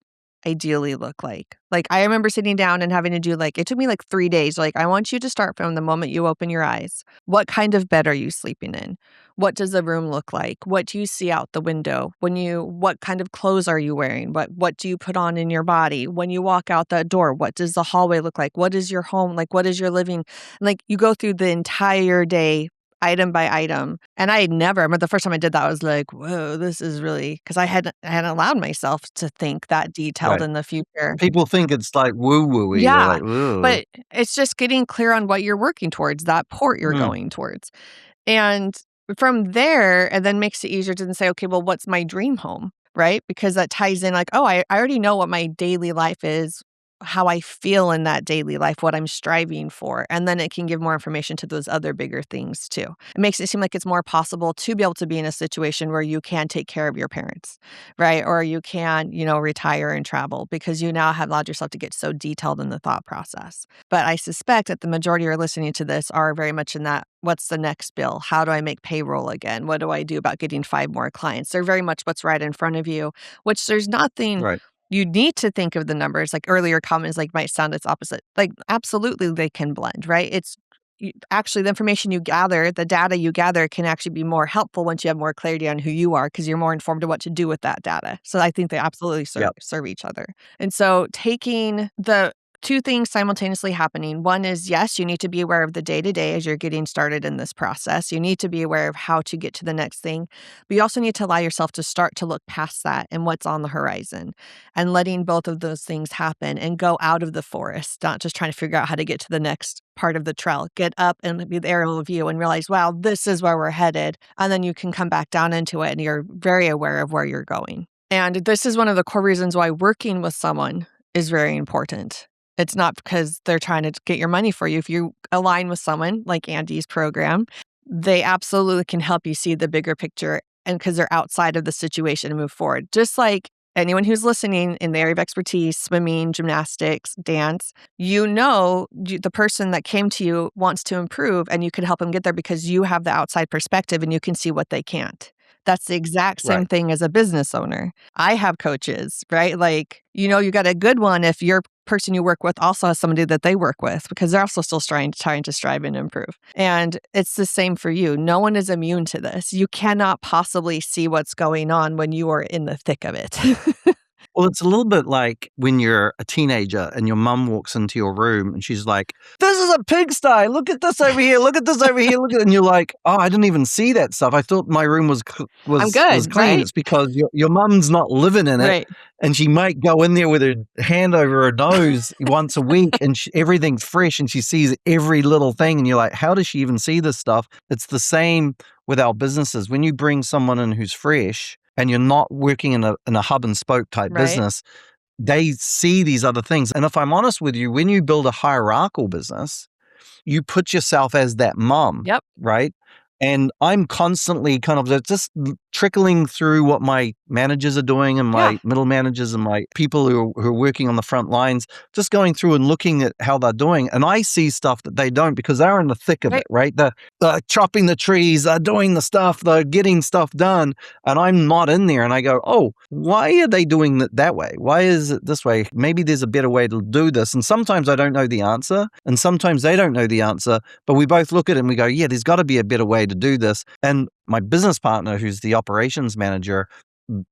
ideally look like? Like, I remember sitting down and having to do it took me 3 days. Like, I want you to start from the moment you open your eyes. What kind of bed are you sleeping in? What does the room look like? What do you see out the window? What kind of clothes are you wearing? What do you put on in your body? When you walk out that door, what does the hallway look like? What is your home like? What is your living? You go through the entire day item by item. And I remember the first time I did that, I was like, whoa, this is really, because I hadn't allowed myself to think that detailed Right. in the future. People think it's like woo-woo-y. They're Yeah, like, ooh. but it's just getting clear on what you're working towards, that port you're going towards. And from there, and then makes it easier to then say, okay, well, what's my dream home, right? Because that ties in I already know what my daily life is, how I feel in that daily life, what I'm striving for. And then it can give more information to those other bigger things too. It makes it seem like it's more possible to be able to be in a situation where you can take care of your parents, right? Or you can, retire and travel because you now have allowed yourself to get so detailed in the thought process. But I suspect that the majority who are listening to this are very much in that, what's the next bill? How do I make payroll again? What do I do about getting 5 more clients? They're very much what's right in front of you, which there's nothing Right. you need to think of the numbers. Like earlier comments, might sound its opposite. Absolutely, they can blend, right? Actually, the information you gather, the data you gather can actually be more helpful once you have more clarity on who you are because you're more informed of what to do with that data. So I think they absolutely serve each other. And so taking the 2 things simultaneously happening. One is, yes, you need to be aware of the day-to-day as you're getting started in this process. You need to be aware of how to get to the next thing. But you also need to allow yourself to start to look past that and what's on the horizon and letting both of those things happen and go out of the forest, not just trying to figure out how to get to the next part of the trail. Get up and be the aerial view and realize, wow, this is where we're headed. And then you can come back down into it and you're very aware of where you're going. And this is one of the core reasons why working with someone is very important. It's not because they're trying to get your money for you. If you align with someone like Andy's program, they absolutely can help you see the bigger picture and because they're outside of the situation and move forward. Just like anyone who's listening in the area of expertise, swimming, gymnastics, dance, the person that came to you wants to improve and you can help them get there because you have the outside perspective and you can see what they can't. That's the exact same thing as a business owner. I have coaches, right? You got a good one if your person you work with also has somebody that they work with because they're also still trying to strive and improve. And it's the same for you. No one is immune to this. You cannot possibly see what's going on when you are in the thick of it. Well, it's a little bit like when you're a teenager and your mum walks into your room and she's like, "This is a pigsty. Look at this over here. Look at this over here. Look at," and you're like, "Oh, I didn't even see that stuff. I thought my room was I'm was good, clean." right? It's because your mum's not living in it, Right. and she might go in there with her hand over her nose once a week, and everything's fresh, and she sees every little thing, and you're like, "How does she even see this stuff?" It's the same with our businesses. When you bring someone in who's fresh and you're not working in a hub and spoke type Right. business, they see these other things. And if I'm honest with you, when you build a hierarchical business, you put yourself as that mom, Yep. right? And I'm constantly kind of just trickling through what my managers are doing and Yeah. my middle managers and my people who are working on the front lines, just going through and looking at how they're doing. And I see stuff that they don't because they're in the thick of it, right? They're chopping the trees, they're doing the stuff, they're getting stuff done. And I'm not in there. And I go, oh, why are they doing it that way? Why is it this way? Maybe there's a better way to do this. And sometimes I don't know the answer. And sometimes they don't know the answer. But we both look at it and we go, yeah, there's got to be a better way to do this. And my business partner, who's the operations manager,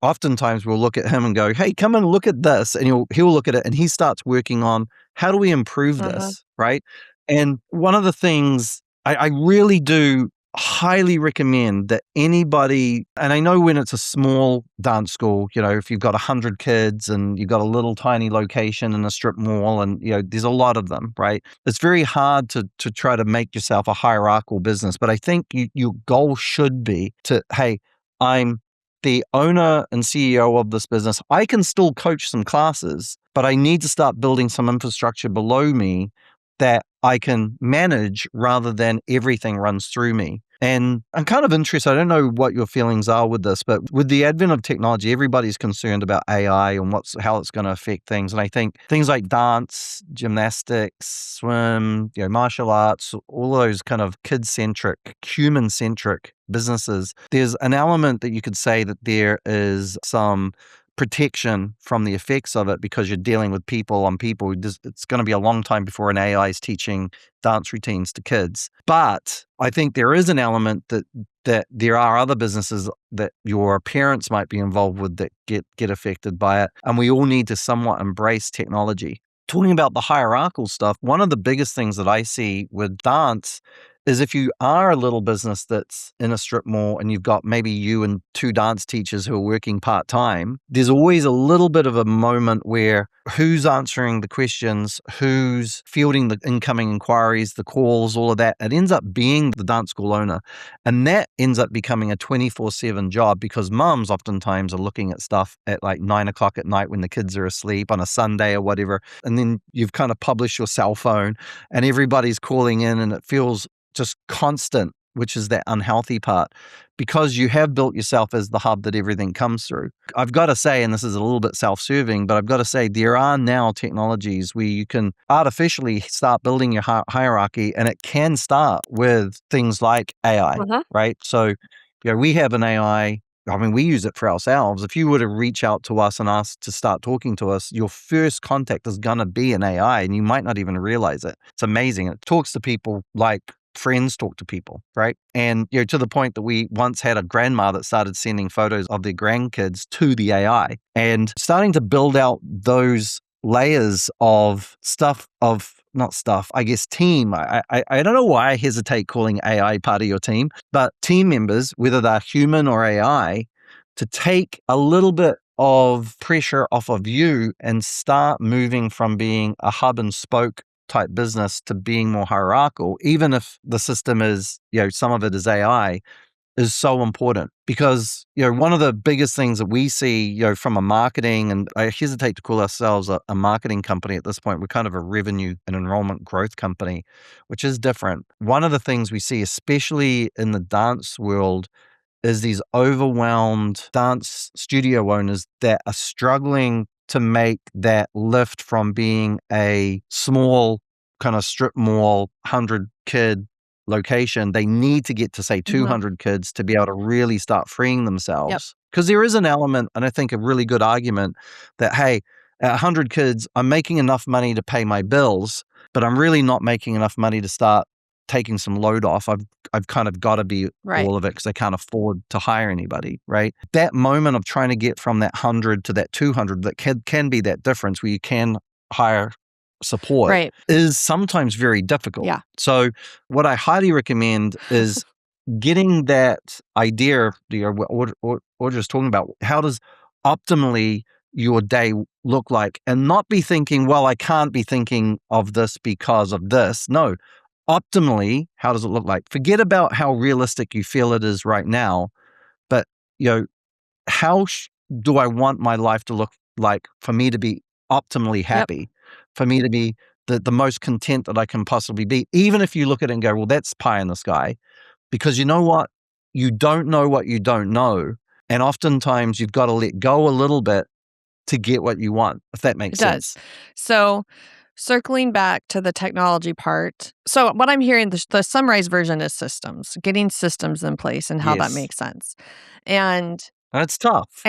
oftentimes we'll look at him and go, hey, come and look at this. And he'll look at it and he starts working on how do we improve this, right? And one of the things I really do highly recommend that anybody, and I know when it's a small dance school, if you've got 100 kids and you've got a little tiny location in a strip mall and, there's a lot of them, right? It's very hard to try to make yourself a hierarchical business. But I think your goal should be to, hey, I'm the owner and CEO of this business. I can still coach some classes, but I need to start building some infrastructure below me that I can manage rather than everything runs through me. And I'm kind of interested, I don't know what your feelings are with this, but with the advent of technology, everybody's concerned about AI and how it's going to affect things. And I think things like dance, gymnastics, swim, martial arts, all those kind of kid-centric, human-centric businesses, there's an element that you could say that there is some protection from the effects of it because you're dealing with people on people. It's going to be a long time before an AI is teaching dance routines to kids. But I think there is an element that there are other businesses that your parents might be involved with that get affected by it. And we all need to somewhat embrace technology. Talking about the hierarchical stuff, one of the biggest things that I see with dance is if you are a little business that's in a strip mall and you've got maybe you and 2 dance teachers who are working part-time, there's always a little bit of a moment where who's answering the questions, who's fielding the incoming inquiries, the calls, all of that. It ends up being the dance school owner. And that ends up becoming a 24/7 job because mums oftentimes are looking at stuff at like 9:00 at night when the kids are asleep on a Sunday or whatever. And then you've kind of published your cell phone and everybody's calling in and it feels just constant, which is that unhealthy part, because you have built yourself as the hub that everything comes through. I've got to say, and this is a little bit self-serving, but I've got to say there are now technologies where you can artificially start building your hierarchy, and it can start with things like AI, right? So, we have an AI. I mean, we use it for ourselves. If you were to reach out to us and ask to start talking to us, your first contact is going to be an AI, and you might not even realize it. It's amazing. It talks to people like friends talk to people, right? And to the point that we once had a grandma that started sending photos of their grandkids to the AI and starting to build out those layers of team. I don't know why I hesitate calling AI part of your team, but team members, whether they're human or AI, to take a little bit of pressure off of you and start moving from being a hub and spoke type business to being more hierarchical, even if the system is, some of it is AI, is so important. Because, one of the biggest things that we see, from a marketing, and I hesitate to call ourselves a marketing company at this point, we're kind of a revenue and enrollment growth company, which is different. One of the things we see, especially in the dance world, is these overwhelmed dance studio owners that are struggling to make that lift from being a small kind of strip mall 100-kid location. They need to get to, say, 200 kids to be able to really start freeing themselves. Because there is an element, and I think a really good argument, that, hey, at 100 kids, I'm making enough money to pay my bills, but I'm really not making enough money to start taking some load off. I've kind of got to be Right. all of it because I can't afford to hire anybody, right? That moment of trying to get from that 100 to that 200, that can be that difference where you can hire support, Right. is sometimes very difficult. Yeah. So what I highly recommend is getting that idea, what Audra's talking about. How does optimally your day look like? And not be thinking, well, I can't be thinking of this because of this. No, optimally, how does it look like? Forget about how realistic you feel it is right now, but how do I want my life to look like for me to be optimally happy, for me to be the most content that I can possibly be? Even if you look at it and go, well, that's pie in the sky, because you know what? You don't know what you don't know. And oftentimes you've got to let go a little bit to get what you want, if that makes It does. sense. So circling back to the technology part. So what I'm hearing, the summarized version is systems, getting systems in place and how that Yes. makes sense. And It's tough.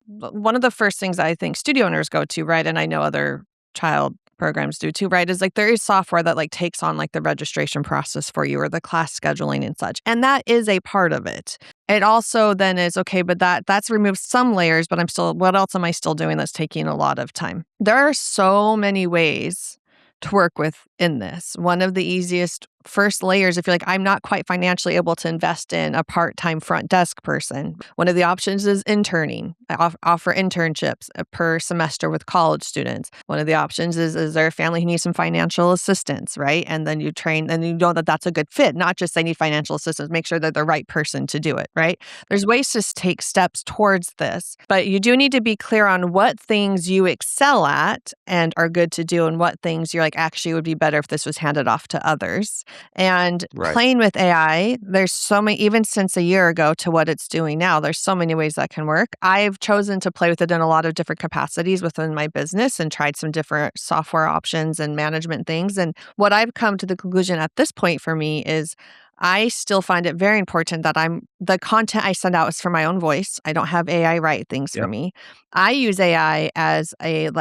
one of the first things I think studio owners go to, right, and I know other child programs do too, right, is like there is software that like takes on like the registration process for you or the class scheduling and such. And that is a part of it. It also then is okay, but that's removed some layers, but what else am I still doing that's taking a lot of time? There are so many ways to work with in this. One of the easiest first layers, if you're like, I'm not quite financially able to invest in a part-time front desk person, one of the options is interning. I offer internships per semester with college students. One of the options is there a family who needs some financial assistance, right? And then you train, and you know that that's a good fit, not just they need financial assistance, make sure they're the right person to do it, right? There's ways to take steps towards this, but you do need to be clear on what things you excel at and are good to do and what things you're like, actually would be better if this was handed off to others. And Right. playing with AI, there's so many, even since a year ago to what it's doing now, there's so many ways that can work. I've chosen to play with it in a lot of different capacities within my business and tried some different software options and management things. And what I've come to the conclusion at this point for me is I still find it very important that the content I send out is for my own voice. I don't have AI write things for Yep. me. I use AI as a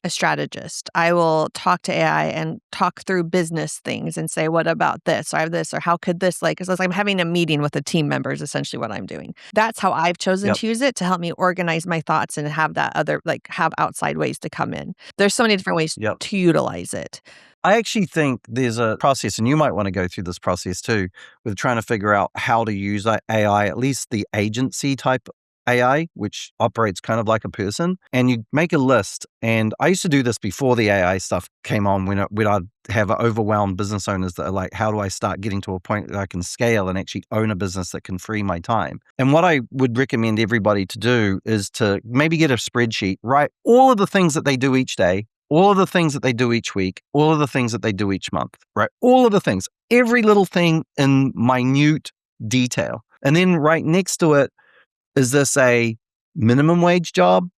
strategist. I will talk to AI and talk through business things and say, what about this? Or I have this, or how could this because it's like I'm having a meeting with the team members, essentially what I'm doing. That's how I've chosen Yep. to use it, to help me organize my thoughts and have that other, have outside ways to come in. There's so many different ways Yep. to utilize it. I actually think there's a process, and you might want to go through this process too, with trying to figure out how to use AI, at least the agency type AI, which operates kind of like a person. And you make a list. And I used to do this before the AI stuff came on, when I'd have overwhelmed business owners that are like, how do I start getting to a point that I can scale and actually own a business that can free my time? And what I would recommend everybody to do is to maybe get a spreadsheet, write all of the things that they do each day, all of the things that they do each week, all of the things that they do each month, right? All of the things, every little thing in minute detail. And then right next to it, is this a minimum wage job,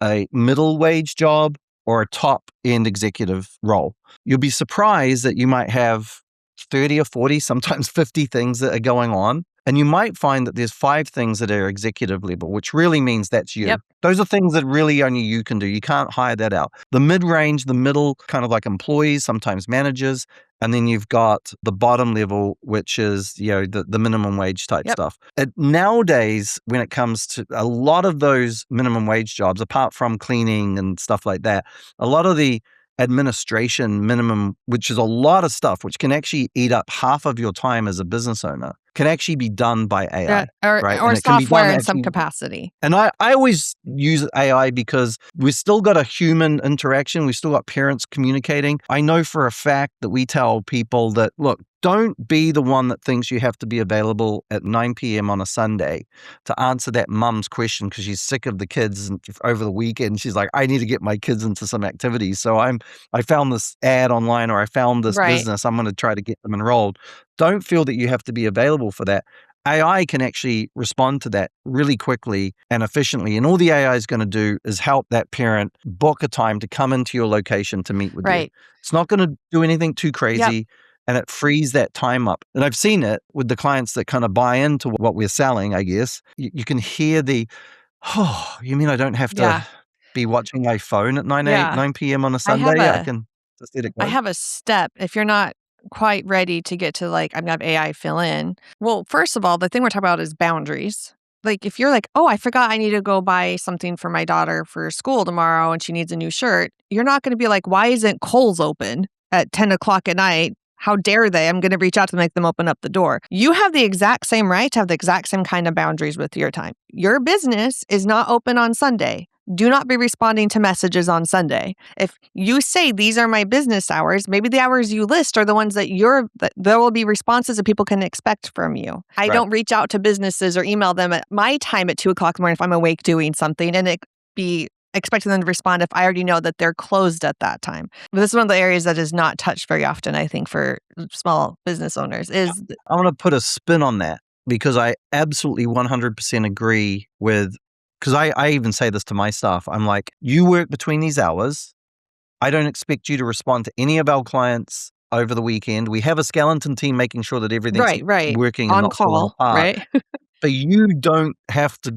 a middle wage job, or a top end executive role? You'll be surprised that you might have 30 or 40, sometimes 50 things that are going on. And you might find that there's 5 things that are executive level, which really means that's you. Yep. Those are things that really only you can do. You can't hire that out. The mid-range, the middle, kind of like employees, sometimes managers. And then you've got the bottom level, which is, the minimum wage type Yep. stuff. Nowadays, when it comes to a lot of those minimum wage jobs, apart from cleaning and stuff like that, a lot of the administration minimum, which is a lot of stuff, which can actually eat up half of your time as a business owner, can actually be done by AI, right? Or And it can be software done in some actually. capacity. And I always use AI because we've still got a human interaction. We've still got parents communicating. I know for a fact that we tell people that, look, don't be the one that thinks you have to be available at 9 p.m. on a Sunday to answer that mum's question because she's sick of the kids, and over the weekend she's like, I need to get my kids into some activities. So I found this ad online, or I found this Right. business, I'm going to try to get them enrolled. Don't feel that you have to be available for that. AI can actually respond to that really quickly and efficiently. And all the AI is going to do is help that parent book a time to come into your location to meet with you. Right. It's not going to do anything too crazy. Yep. And it frees that time up. And I've seen it with the clients that kind of buy into what we're selling, I guess. You can hear oh, you mean I don't have to Yeah. be watching my phone at 9 Yeah. p.m. on a I have Sunday? I can just let it I go. have a step. If you're not quite ready to get to like, I'm going to have AI fill in. Well, first of all, the thing we're talking about is boundaries. Like if you're like, oh, I forgot I need to go buy something for my daughter for school tomorrow and she needs a new shirt, you're not going to be like, why isn't Kohl's open at 10 o'clock at night? How dare they? I'm going to reach out to make them open up the door. You have the exact same right to have the exact same kind of boundaries with your time. Your business is not open on Sunday. Do not be responding to messages on Sunday. If you say these are my business hours, maybe the hours you list are the ones that there will be responses that people can expect from you. I Right. don't reach out to businesses or email them at my time at 2 o'clock in the morning if I'm awake doing something and be expecting them to respond if I already know that they're closed at that time. But this is one of the areas that is not touched very often, I think, for small business owners is I want to put a spin on that because I absolutely 100% agree with, because I even say this to my staff. I'm like, you work between these hours. I don't expect you to respond to any of our clients over the weekend. We have a skeleton team making sure that everything's right. working and On not falling call, apart. right? But you don't have to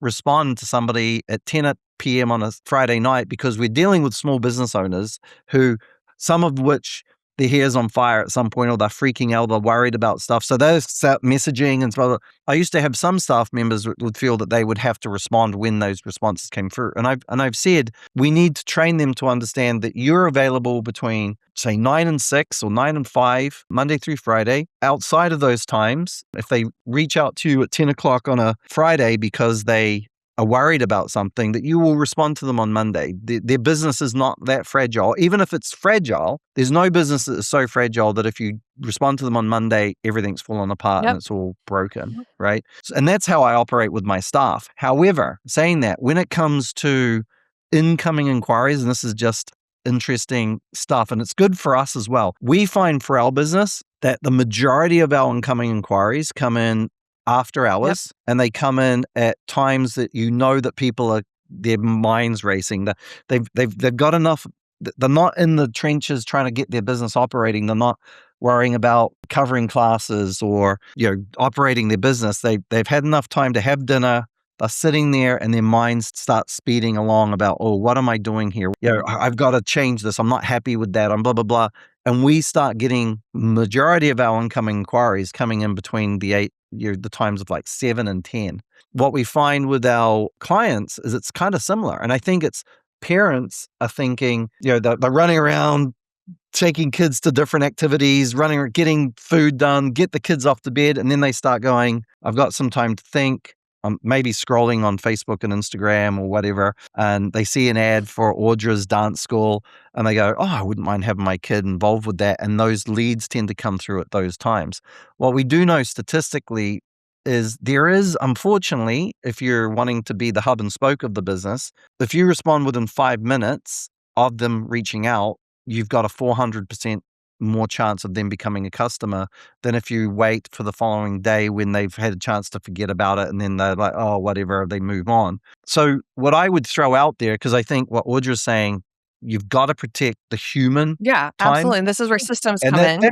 respond to somebody at 10 p.m. on a Friday night because we're dealing with small business owners who, some of which their hair's on fire at some point or they're freaking out, they're worried about stuff. So they're messaging and stuff. I used to have some staff members would feel that they would have to respond when those responses came through. And I've said we need to train them to understand that you're available between, say, 9 and 6 or 9 and 5, Monday through Friday. Outside of those times, if they reach out to you at 10 o'clock on a Friday because they are worried about something, that you will respond to them on Monday. Their business is not that fragile. Even if it's fragile, there's no business that is so fragile that if you respond to them on Monday, everything's fallen apart and it's all broken, right? And that's how I operate with my staff. However, saying that, when it comes to incoming inquiries, and this is just interesting stuff, and it's good for us as well. We find for our business that the majority of our incoming inquiries come in after hours, and they come in at times that you know that people are, their minds racing. They've got enough. They're not in the trenches trying to get their business operating. They're not worrying about covering classes or operating their business. They've had enough time to have dinner. They're sitting there and their minds start speeding along about, oh, what am I doing here? I've got to change this. I'm not happy with that. I'm blah, blah, blah. And we start getting majority of our incoming inquiries coming in between the times of like 7 and 10. What we find with our clients is it's kind of similar. And I think it's parents are thinking, they're running around, taking kids to different activities, getting food done, get the kids off to bed. And then they start going, I've got some time to think. Maybe scrolling on Facebook and Instagram or whatever, and they see an ad for Audra's dance school and they go, oh, I wouldn't mind having my kid involved with that. And those leads tend to come through at those times. What we do know statistically is there is, unfortunately, if you're wanting to be the hub and spoke of the business, if you respond within 5 minutes of them reaching out, you've got a 400% more chance of them becoming a customer than if you wait for the following day when they've had a chance to forget about it and then they're like, oh, whatever, they move on. So what I would throw out there, because I think what Audra's saying, you've got to protect the human Yeah, time. absolutely. And this is where systems And come in. there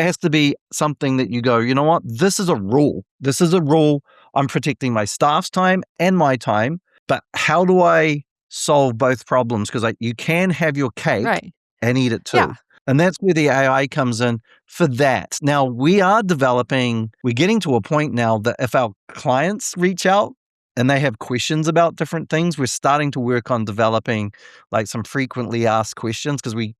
has to be something that you go, you know what? This is a rule. This is a rule. I'm protecting my staff's time and my time. But how do I solve both problems? Because you can have your cake and eat it too. Yeah. And that's where the AI comes in for that. Now, we're getting to a point now that if our clients reach out and they have questions about different things, we're starting to work on developing like some frequently asked questions because we've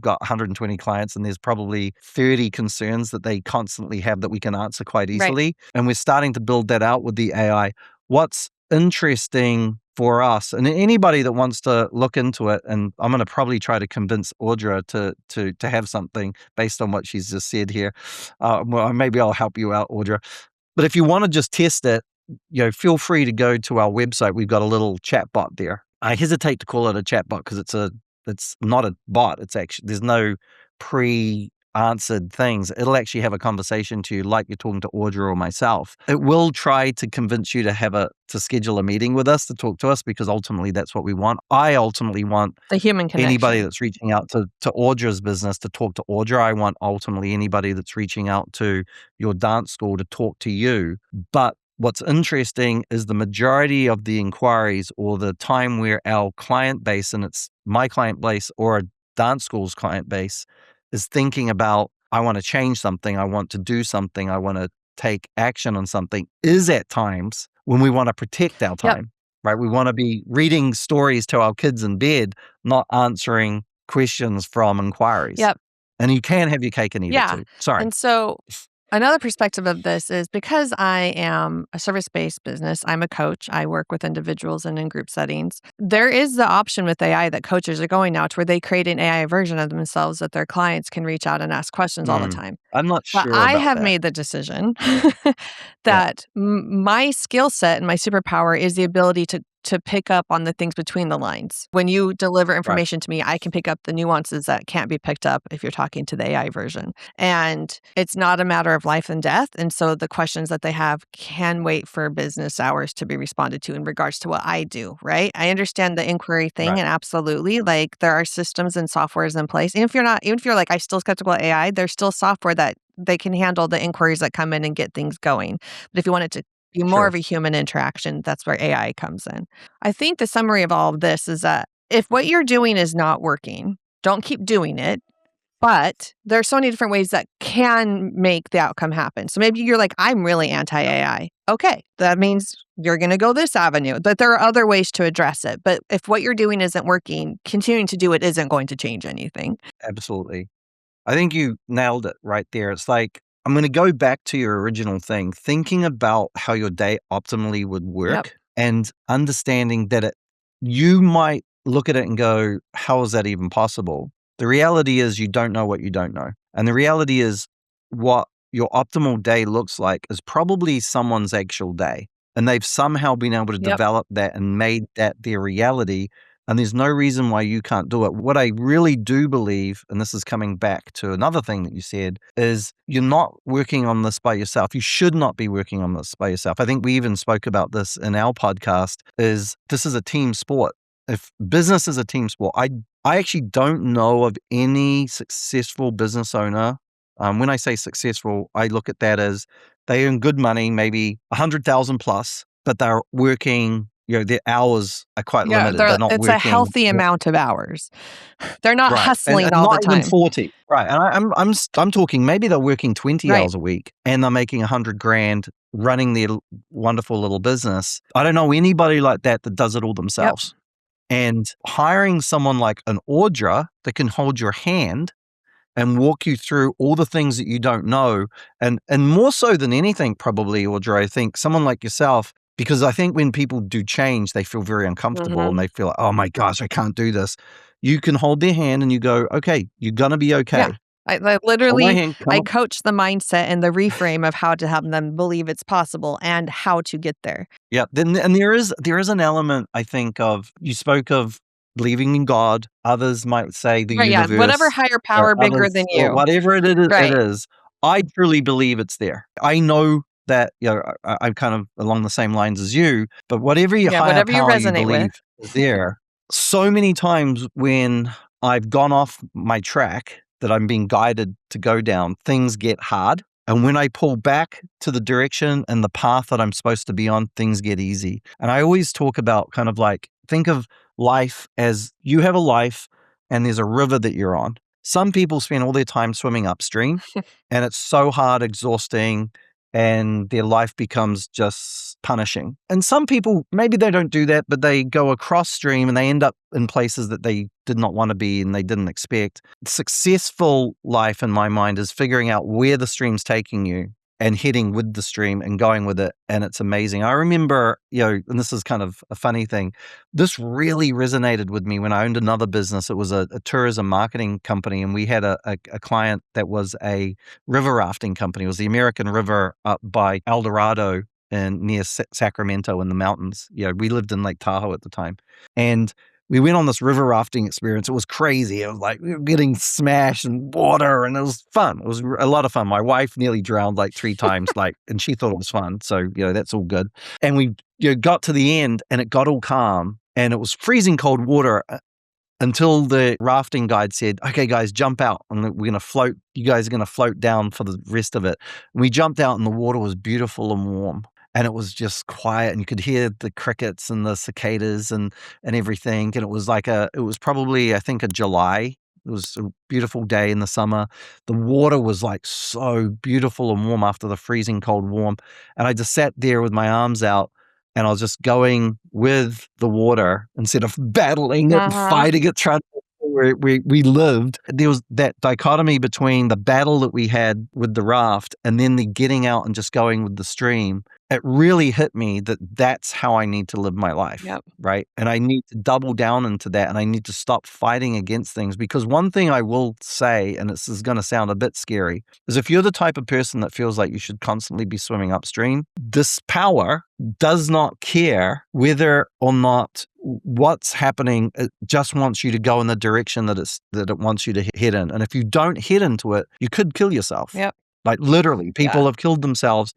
got 120 clients and there's probably 30 concerns that they constantly have that we can answer quite easily. Right. And we're starting to build that out with the AI. What's interesting for us and anybody that wants to look into it, and I'm going to probably try to convince Audra to have something based on what she's just said here. Well, maybe I'll help you out, Audra. But if you want to just test it, feel free to go to our website. We've got a little chat bot there. I hesitate to call it a chat bot because it's not a bot. It's actually, there's no pre-answered things. It'll actually have a conversation to you like you're talking to Audra or myself. It will try to convince you to schedule a meeting with us to talk to us because ultimately that's what we want. I ultimately want the human connection. Anybody that's reaching out to Audra's business to talk to Audra. I want ultimately anybody that's reaching out to your dance school to talk to you. But what's interesting is the majority of the inquiries or the time where our client base, and it's my client base or a dance school's client base, is thinking about, I want to change something, I want to do something, I want to take action on something, is at times when we want to protect our Yep. time, right? We want to be reading stories to our kids in bed, not answering questions from inquiries. Yep. And you can have your cake and eat it Yeah. too. Sorry. And so another perspective of this is because I am a service-based business, I'm a coach, I work with individuals and in group settings. There is the option with AI that coaches are going now to where they create an AI version of themselves that their clients can reach out and ask questions all the time. I'm not But sure I about have that. made the decision Yeah, that my skill set and my superpower is the ability to pick up on the things between the lines. When you deliver right, information to me, I can pick up the nuances that can't be picked up if you're talking to the AI version. And it's not a matter of life and death. And so the questions that they have can wait for business hours to be responded to in regards to what I do, right? I understand the inquiry thing right. and absolutely like there are systems and softwares in place. Even if you're like, I'm still skeptical of AI, there's still software that they can handle the inquiries that come in and get things going. But if you want it to be more Sure. of a human interaction, that's where AI comes in. I think the summary of all of this is that if what you're doing is not working, don't keep doing it. But there are so many different ways that can make the outcome happen. So maybe you're like, I'm really anti AI. Okay, that means you're going to go this avenue. But there are other ways to address it. But if what you're doing isn't working, continuing to do it isn't going to change anything. Absolutely. I think you nailed it right there. It's like, I'm going to go back to your original thing, thinking about how your day optimally would Yep. work and understanding that you might look at it and go, how is that even possible? The reality is you don't know what you don't know. And the reality is what your optimal day looks like is probably someone's actual day. And they've somehow been able to Yep. develop that and made that their reality. And there's no reason why you can't do it. What I really do believe, and this is coming back to another thing that you said, is you're not working on this by yourself. You should not be working on this by yourself. I think we even spoke about this in our podcast, is this is a team sport. If business is a team sport, I actually don't know of any successful business owner. When I say successful, I look at that as they earn good money, maybe 100,000 plus, but they're working, their hours are quite Yeah, limited. They're not it's a working healthy amount of hours. They're not right, and hustling all not the even time. 40. Right, and I'm talking maybe they're working 20 Right. hours a week and they're making 100 grand running their wonderful little business. I don't know anybody like that that does it all Yep. themselves. And hiring someone like an Audra that can hold your hand and walk you through all the things that you don't know. And more so than anything, probably, Audra, I think someone like yourself, because I think when people do change, they feel very uncomfortable and Mhm. they feel like, oh my gosh, I can't do this. You can hold their hand and you go, okay, you're going to be Yeah. okay. I Hold my literally hand, come I up. coach the mindset and the reframe of how to have them believe it's possible and how to get there. Yeah. Then, and there is an element, I think, of, you spoke of believing in God. Others might say the Right, yeah, whatever universe, higher power bigger than others, or you. whatever it Right. is. I truly believe it's there. I know that, I'm kind of along the same lines as you, but whatever your Yeah, higher whatever you power you resonate believe with. is there. So many times when I've gone off my track that I'm being guided to go down, things get hard. And when I pull back to the direction and the path that I'm supposed to be on, things get easy. And I always talk about kind of like, think of life as you have a life and there's a river that you're on. Some people spend all their time swimming upstream and it's so hard, exhausting, and their life becomes just punishing. And some people, maybe they don't do that, but they go across stream and they end up in places that they did not want to be and they didn't expect. Successful life, in my mind, is figuring out where the stream's taking you and heading with the stream and going with it. And it's amazing. I remember, and this is kind of a funny thing. This really resonated with me when I owned another business. It was a tourism marketing company, and we had a client that was a river rafting company. It was the American River up by El Dorado and near Sacramento in the mountains. We lived in Lake Tahoe at the time. And we went on this river rafting experience. It was crazy. It was like we were getting smashed in water, and it was fun. It was a lot of fun. My wife nearly drowned like 3 times, and she thought it was fun. So, that's all good. And we got to the end and it got all calm and it was freezing cold water until the rafting guide said, okay, guys, jump out and we're going to float. You guys are going to float down for the rest of it. And we jumped out and the water was beautiful and warm. And it was just quiet and you could hear the crickets and the cicadas and everything. And it was like it was probably, I think, a July It was a beautiful day in the summer. The water was like so beautiful and warm after the freezing cold warm. And I just sat there with my arms out and I was just going with the water instead of battling it, Uh-huh. fighting it, trying to where we lived. There was that dichotomy between the battle that we had with the raft and then the getting out and just going with the stream. It really hit me that that's how I need to live my life, Yep. right? And I need to double down into that and I need to stop fighting against things because one thing I will say, and this is going to sound a bit scary, is if you're the type of person that feels like you should constantly be swimming upstream, this power does not care whether or not what's happening. It just wants you to go in the direction that it wants you to head in. And if you don't head into it, you could kill yourself. Yep. Like literally, people Yeah. have killed themselves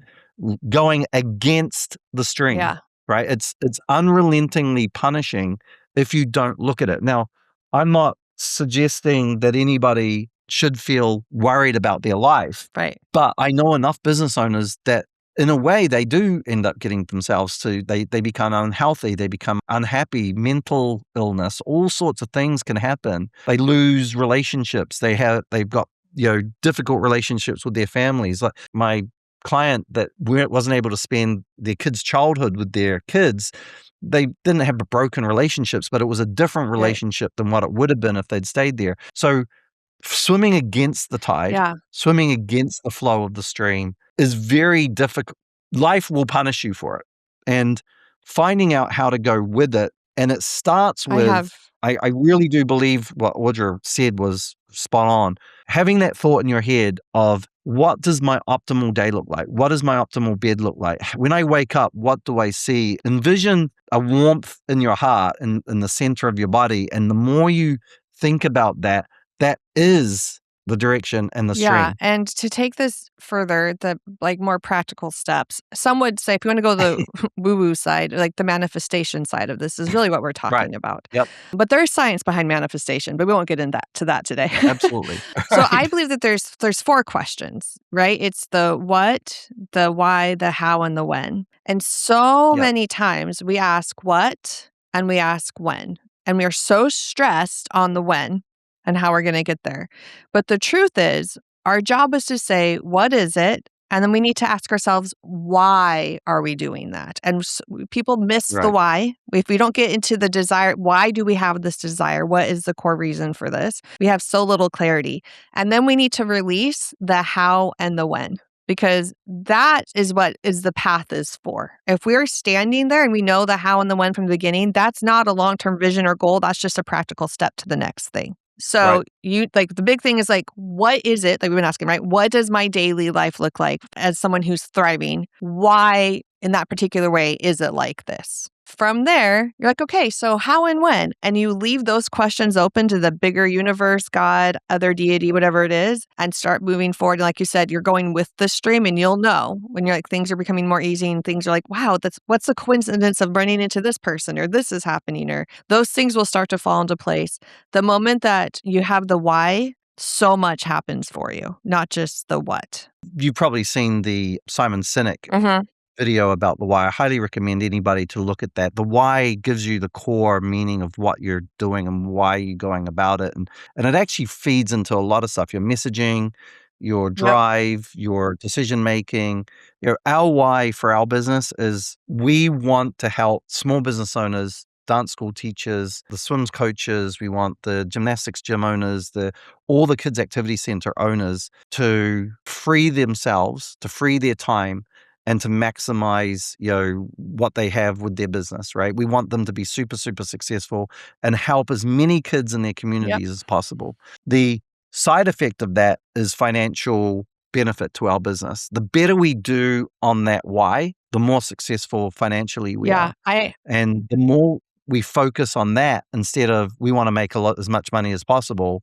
going against the stream, Yeah. right? It's unrelentingly punishing if you don't look at it. Now, I'm not suggesting that anybody should feel worried about their life, Right. but I know enough business owners that in a way they do end up getting themselves to, they become unhealthy, they become unhappy, mental illness, all sorts of things can happen. They lose relationships. They've got, difficult relationships with their families. Like my client that wasn't able to spend their kids' childhood with their kids, they didn't have broken relationships, but it was a different relationship than what it would have been if they'd stayed there. So swimming against the tide, Yeah. swimming against the flow of the stream is very difficult. Life will punish you for it. And finding out how to go with it, and it starts with, I really do believe what Audra said was spot on. Having that thought in your head of what does my optimal day look like? What does my optimal bed look like? When I wake up, what do I see? Envision a warmth in your heart in the center of your body. And the more you think about that, that is the direction and the Yeah. stream. And to take this further, the more practical steps, some would say, if you want to go the woo-woo side, like the manifestation side of this is really what we're talking about. Yep. But there's science behind manifestation, but we won't get into that today. Absolutely. So I believe that there's 4 questions, right? It's the what, the why, the how, and the when. And so many times we ask what and we ask when. And we are so stressed on the when and how we're going to get there. But the truth is, our job is to say, what is it? And then we need to ask ourselves, why are we doing that? And people miss the why. If we don't get into the desire, why do we have this desire? What is the core reason for this? We have so little clarity. And then we need to release the how and the when, because that is what is the path is for. If we're standing there and we know the how and the when from the beginning, that's not a long-term vision or goal. That's just a practical step to the next thing. So you the big thing is what is it? Like we've been asking, right? What does my daily life look like as someone who's thriving? Why in that particular way is it like this? From there, you're like, okay, so how and when? And you leave those questions open to the bigger universe, God, other deity, whatever it is, and start moving forward. And like you said, you're going with the stream and you'll know when you're things are becoming more easy and things are wow, what's the coincidence of running into this person or this is happening or those things will start to fall into place. The moment that you have the why, so much happens for you, not just the what. You've probably seen the Simon Sinek video about the why. I highly recommend anybody to look at that. The why gives you the core meaning of what you're doing and why you're going about it. And it actually feeds into a lot of stuff. Your messaging, your drive, your decision making. Our why for our business is we want to help small business owners, dance school teachers, the swims coaches. We want the gymnastics gym owners, all the kids activity center owners to free themselves, to free their time, and to maximize, what they have with their business, right? We want them to be super, super successful and help as many kids in their communities as possible. The side effect of that is financial benefit to our business. The better we do on that why, the more successful financially we are. And the more we focus on that instead of we want to make as much money as possible,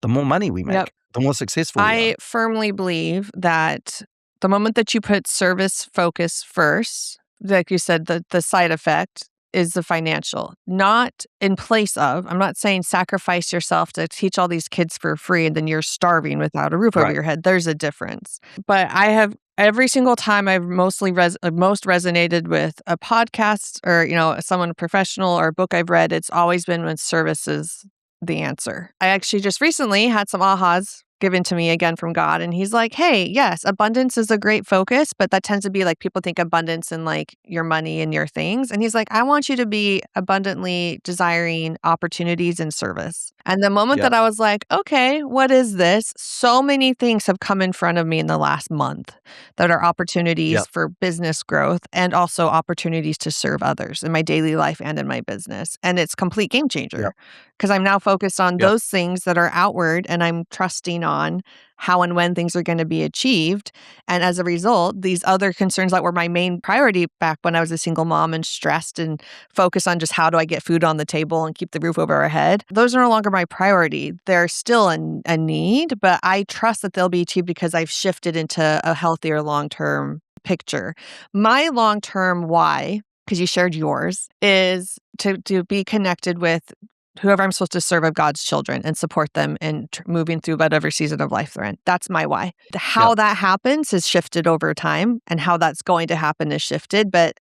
the more money we make, the more successful we are. I firmly believe that the moment that you put service focus first, like you said, the side effect is the financial, not in place of, I'm not saying sacrifice yourself to teach all these kids for free and then you're starving without a roof over your head. There's a difference. But I have every single time I've most resonated with a podcast or, someone professional or a book I've read, it's always been when services the answer. I actually just recently had some ahas given to me again from God. And he's like, hey, yes, abundance is a great focus, but that tends to be like people think abundance in like your money and your things. And he's like, I want you to be abundantly desiring opportunities and service. And the moment Yep. that I was like, okay, what is this? So many things have come in front of me in the last month that are opportunities Yep. for business growth and also opportunities to serve others in my daily life and in my business. And it's a complete game changer Yep. because I'm now focused on Yep. those things that are outward and I'm trusting on how and when things are going to be achieved. And as a result, these other concerns that were my main priority back when I was a single mom and stressed and focused on just how do I get food on the table and keep the roof over our head, those are no longer my priority. They're still a need, but I trust that they'll be achieved because I've shifted into a healthier long-term picture. My long-term why, because you shared yours, is to be connected with whoever I'm supposed to serve of God's children and support them in moving through whatever season of life they're in. That's my why. How Yep. that happens has shifted over time and how that's going to happen is shifted. But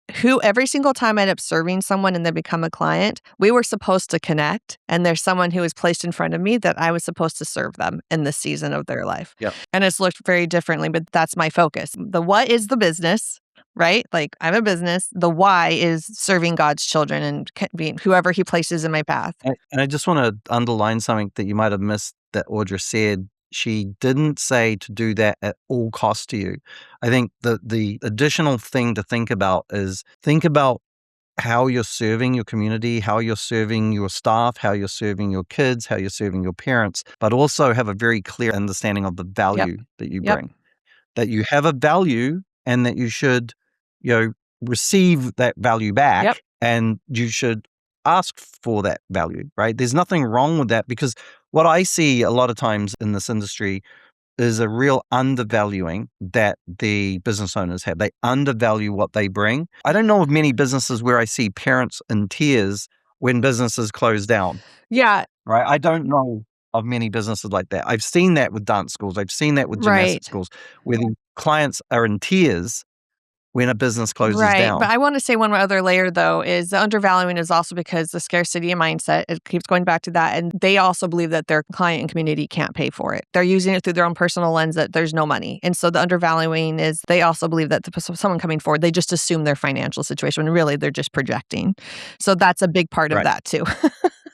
every single time I end up serving someone and they become a client, we were supposed to connect. And there's someone who was placed in front of me that I was supposed to serve them in this season of their life. Yep. And it's looked very differently, but that's my focus. The what is the business, right? Like I have a business. The why is serving God's children and being whoever he places in my path. And I just want to underline something that you might have missed that Audra said. She didn't say to do that at all costs to you. I think the additional thing to think about is think about how you're serving your community, how you're serving your staff, how you're serving your kids, how you're serving your parents, but also have a very clear understanding of the value that you bring. That you have a value and that you should, receive that value back and you should ask for that value, right? There's nothing wrong with that because what I see a lot of times in this industry is a real undervaluing that the business owners have. They undervalue what they bring. I don't know of many businesses where I see parents in tears when businesses close down. Yeah. Right? I don't know of many businesses like that. I've seen that with dance schools. I've seen that with gymnastics schools where the clients are in tears when a business closes down. But I want to say one other layer, though, is the undervaluing is also because the scarcity mindset, it keeps going back to that. And they also believe that their client and community can't pay for it. They're using it through their own personal lens that there's no money. And so the undervaluing is they also believe that someone coming forward, they just assume their financial situation. When really, they're just projecting. So that's a big part of that, too.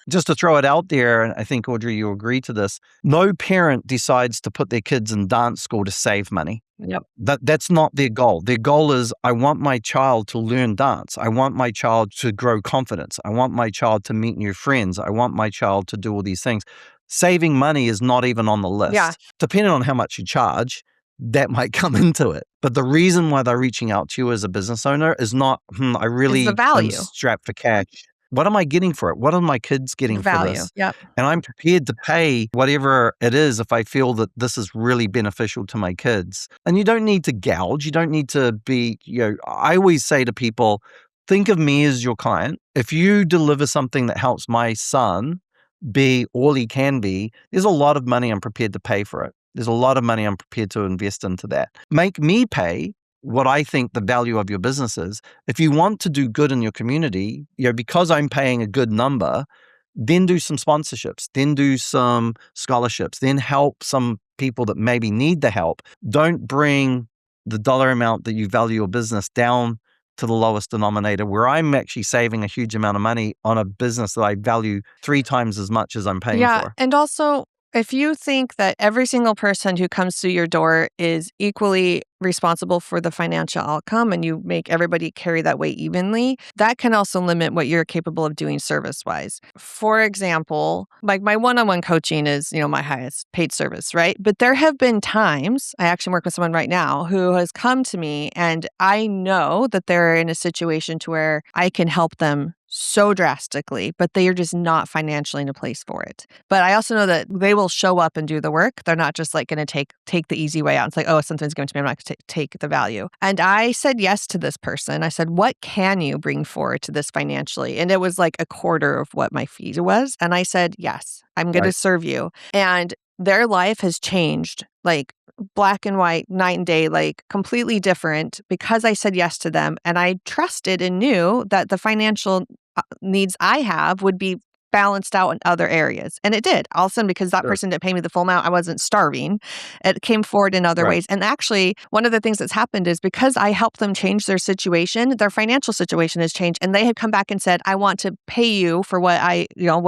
Just to throw it out there, and I think, Audrey, you agree to this, no parent decides to put their kids in dance school to save money. Yep. That's not their goal. Their goal is, I want my child to learn dance. I want my child to grow confidence. I want my child to meet new friends. I want my child to do all these things. Saving money is not even on the list. Yeah. Depending on how much you charge, that might come into it. But the reason why they're reaching out to you as a business owner is not, I really am strapped for cash. What am I getting for it? What are my kids getting for this? Yep. And I'm prepared to pay whatever it is if I feel that this is really beneficial to my kids. And you don't need to gouge. You don't need to be, I always say to people, think of me as your client. If you deliver something that helps my son be all he can be, there's a lot of money I'm prepared to pay for it. There's a lot of money I'm prepared to invest into that. Make me pay what I think the value of your business is. If you want to do good in your community, because I'm paying a good number, then do some sponsorships, then do some scholarships, then help some people that maybe need the help. Don't bring the dollar amount that you value your business down to the lowest denominator, where I'm actually saving a huge amount of money on a business that I value 3 times as much as I'm paying for. And also, if you think that every single person who comes through your door is equally responsible for the financial outcome and you make everybody carry that weight evenly, that can also limit what you're capable of doing service-wise. For example, like my one-on-one coaching is, my highest paid service, right? But there have been times, I actually work with someone right now who has come to me and I know that they're in a situation to where I can help them so drastically, but they are just not financially in a place for it. But I also know that they will show up and do the work. They're not just like going to take the easy way out. It's like, oh, something's going to me. I'm not going to take the value. And I said yes to this person. I said, what can you bring forward to this financially? And it was like a quarter of what my fee was. And I said, yes, I'm going to serve you. And their life has changed like black and white, night and day, like completely different because I said yes to them. And I trusted and knew that the financial needs I have would be balanced out in other areas. And it did. All of a sudden, because that person didn't pay me the full amount, I wasn't starving. It came forward in other ways. And actually, one of the things that's happened is because I helped them change their situation, their financial situation has changed. And they had come back and said, I want to pay you for what even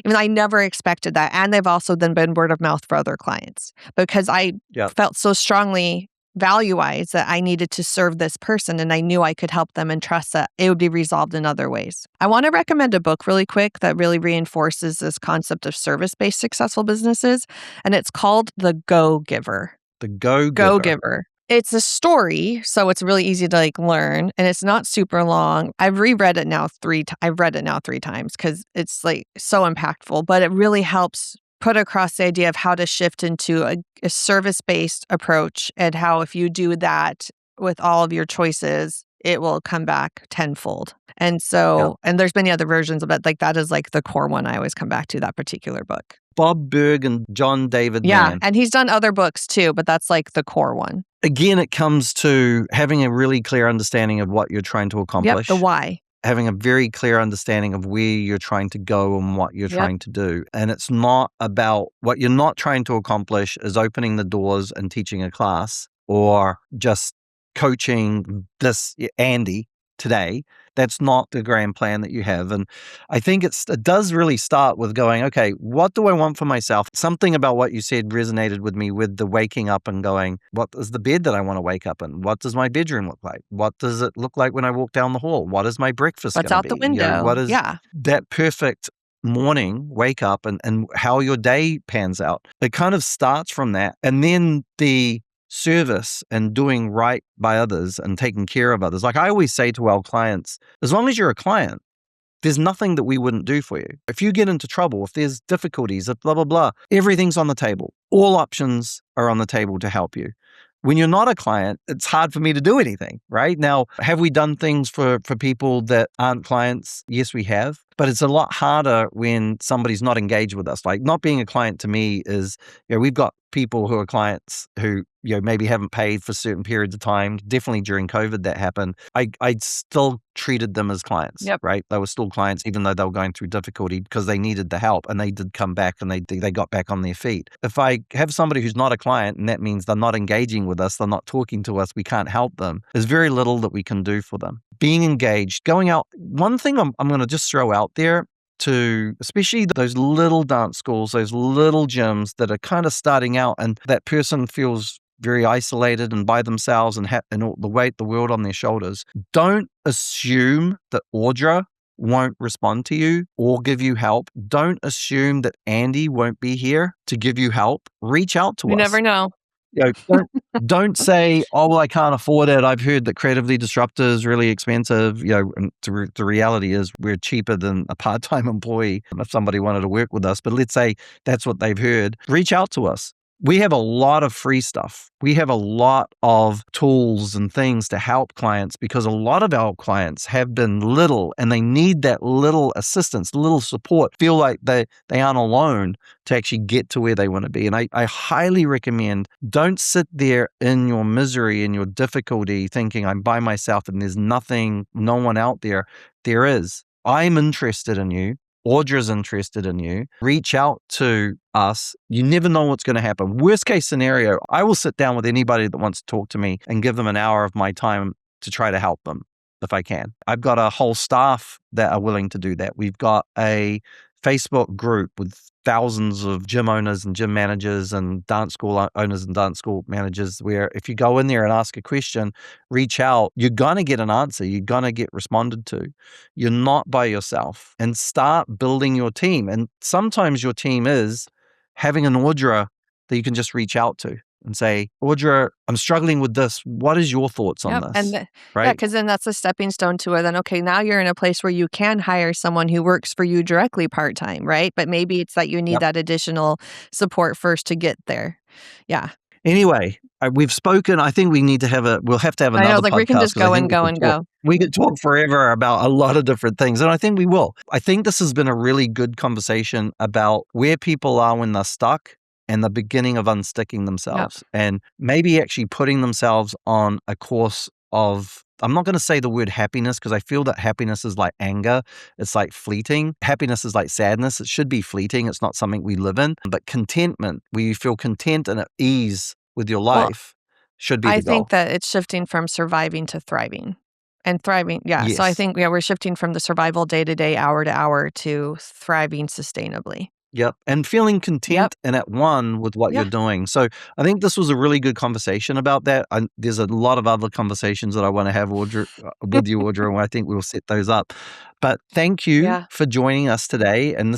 though I never expected that. And they've also then been word of mouth for other clients because I felt so strongly value-wise that I needed to serve this person and I knew I could help them and trust that it would be resolved in other ways. I want to recommend a book really quick that really reinforces this concept of service-based successful businesses, and it's called The Go-Giver. The Go-Giver. Go-Giver. It's a story, so it's really easy to learn, and it's not super long. I've reread it now I've read it now 3 times because it's so impactful, but it really helps put across the idea of how to shift into a service-based approach and how if you do that with all of your choices, it will come back tenfold. And so, and there's many other versions of it. That is the core one I always come back to, that particular book. Bob Burg and John David Mann. And he's done other books too, but that's the core one. Again, it comes to having a really clear understanding of what you're trying to accomplish. The why. Having a very clear understanding of where you're trying to go and what you're trying to do. And it's not about what you're not trying to accomplish is opening the doors and teaching a class or just coaching this Andy today. That's not the grand plan that you have. And I think it does really start with going, okay, what do I want for myself? Something about what you said resonated with me with the waking up and going, what is the bed that I want to wake up in? What does my bedroom look like? What does it look like when I walk down the hall? What is my breakfast going to be? What's out the window? What is that perfect morning wake up and how your day pans out? It kind of starts from that. And then the service and doing right by others and taking care of others. I always say to our clients, as long as you're a client, there's nothing that we wouldn't do for you. If you get into trouble, if there's difficulties, if blah, blah, blah, everything's on the table. All options are on the table to help you. When you're not a client, it's hard for me to do anything, right? Now, have we done things for people that aren't clients? Yes, we have. But it's a lot harder when somebody's not engaged with us. Not being a client to me is, we've got people who are clients who, maybe haven't paid for certain periods of time. Definitely during COVID that happened. I still treated them as clients, right? They were still clients, even though they were going through difficulty because they needed the help and they did come back and they got back on their feet. If I have somebody who's not a client and that means they're not engaging with us, they're not talking to us, we can't help them, there's very little that we can do for them. Being engaged, going out. One thing I'm going to just throw out there to especially those little dance schools, those little gyms that are kind of starting out and that person feels very isolated and by themselves and all the weight, the world on their shoulders. Don't assume that Audra won't respond to you or give you help. Don't assume that Andy won't be here to give you help. Reach out to us. You never know. Don't say, oh, well, I can't afford it. I've heard that Creatively Disruptive is really expensive. And the reality is we're cheaper than a part-time employee if somebody wanted to work with us. But let's say that's what they've heard. Reach out to us. We have a lot of free stuff. We have a lot of tools and things to help clients because a lot of our clients have been little and they need that little assistance, little support, feel like they aren't alone to actually get to where they want to be. And I highly recommend don't sit there in your misery and your difficulty thinking I'm by myself and there's nothing, no one out there. There is. I'm interested in you. Audra's interested in you. Reach out to us. You never know what's going to happen. Worst case scenario, I will sit down with anybody that wants to talk to me and give them an hour of my time to try to help them if I can. I've got a whole staff that are willing to do that. We've got a Facebook group with thousands of gym owners and gym managers and dance school owners and dance school managers where if you go in there and ask a question, reach out, you're going to get an answer. You're going to get responded to. You're not by yourself and start building your team. And sometimes your team is having an Audra that you can just reach out to and say, Audra, I'm struggling with this. What is your thoughts on this? Right? Yeah, because then that's a stepping stone to it. Then, okay, now you're in a place where you can hire someone who works for you directly part-time, right? But maybe it's that you need that additional support first to get there. Yeah. Anyway, we've spoken. I think we need to we'll have to have another podcast. We can just go and go and go. We could talk forever about a lot of different things. And I think we will. I think this has been a really good conversation about where people are when they're stuck and the beginning of unsticking themselves and maybe actually putting themselves on a course of I'm not going to say the word happiness because I feel that happiness is like anger. It's like fleeting. Happiness is like sadness. It should be fleeting. It's not something we live in. But contentment, where you feel content and at ease with your Well, life, should be I the think goal. that it's shifting from surviving to thriving. And thriving, yeah. So I Yes. think, yeah, we're shifting from the survival day to day, hour to hour to thriving sustainably. Yep. And feeling Yep. content and at one with what you're Yeah. doing. So I think this was a really good conversation about that. There's a lot of other conversations that I want to have, Audra, with you, Audra, and I think we'll set those up. But thank you Yeah. for joining us today. And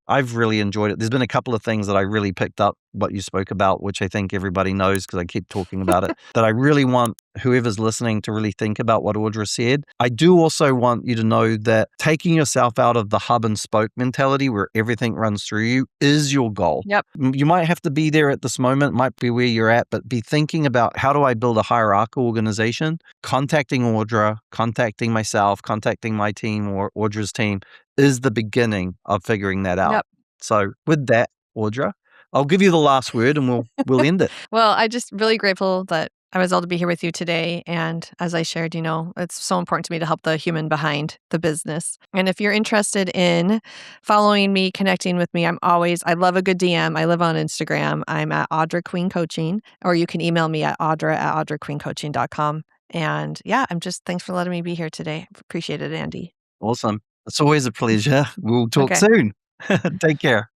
I've really enjoyed it. There's been a couple of things that I really picked up what you spoke about, which I think everybody knows because I keep talking about it, that I really want whoever's listening to really think about what Audra said. I do also want you to know that taking yourself out of the hub and spoke mentality where everything runs through you is your goal. Yep. You might have to be there at this moment, might be where you're at, but be thinking about how do I build a hierarchical organization? Contacting Audra, contacting myself, contacting my team or Audra's team is the beginning of figuring that out. Yep. So with that, Audra, I'll give you the last word and we'll end it. Well, I just really grateful that I was able to be here with you today. And as I shared, it's so important to me to help the human behind the business. And if you're interested in following me, connecting with me, I love a good DM. I live on Instagram. I'm at Audra Queen Coaching, or you can email me at audra@audraqueencoaching.com. And yeah, thanks for letting me be here today. Appreciate it, Andy. Awesome. It's always a pleasure. We'll talk Okay. soon. Take care.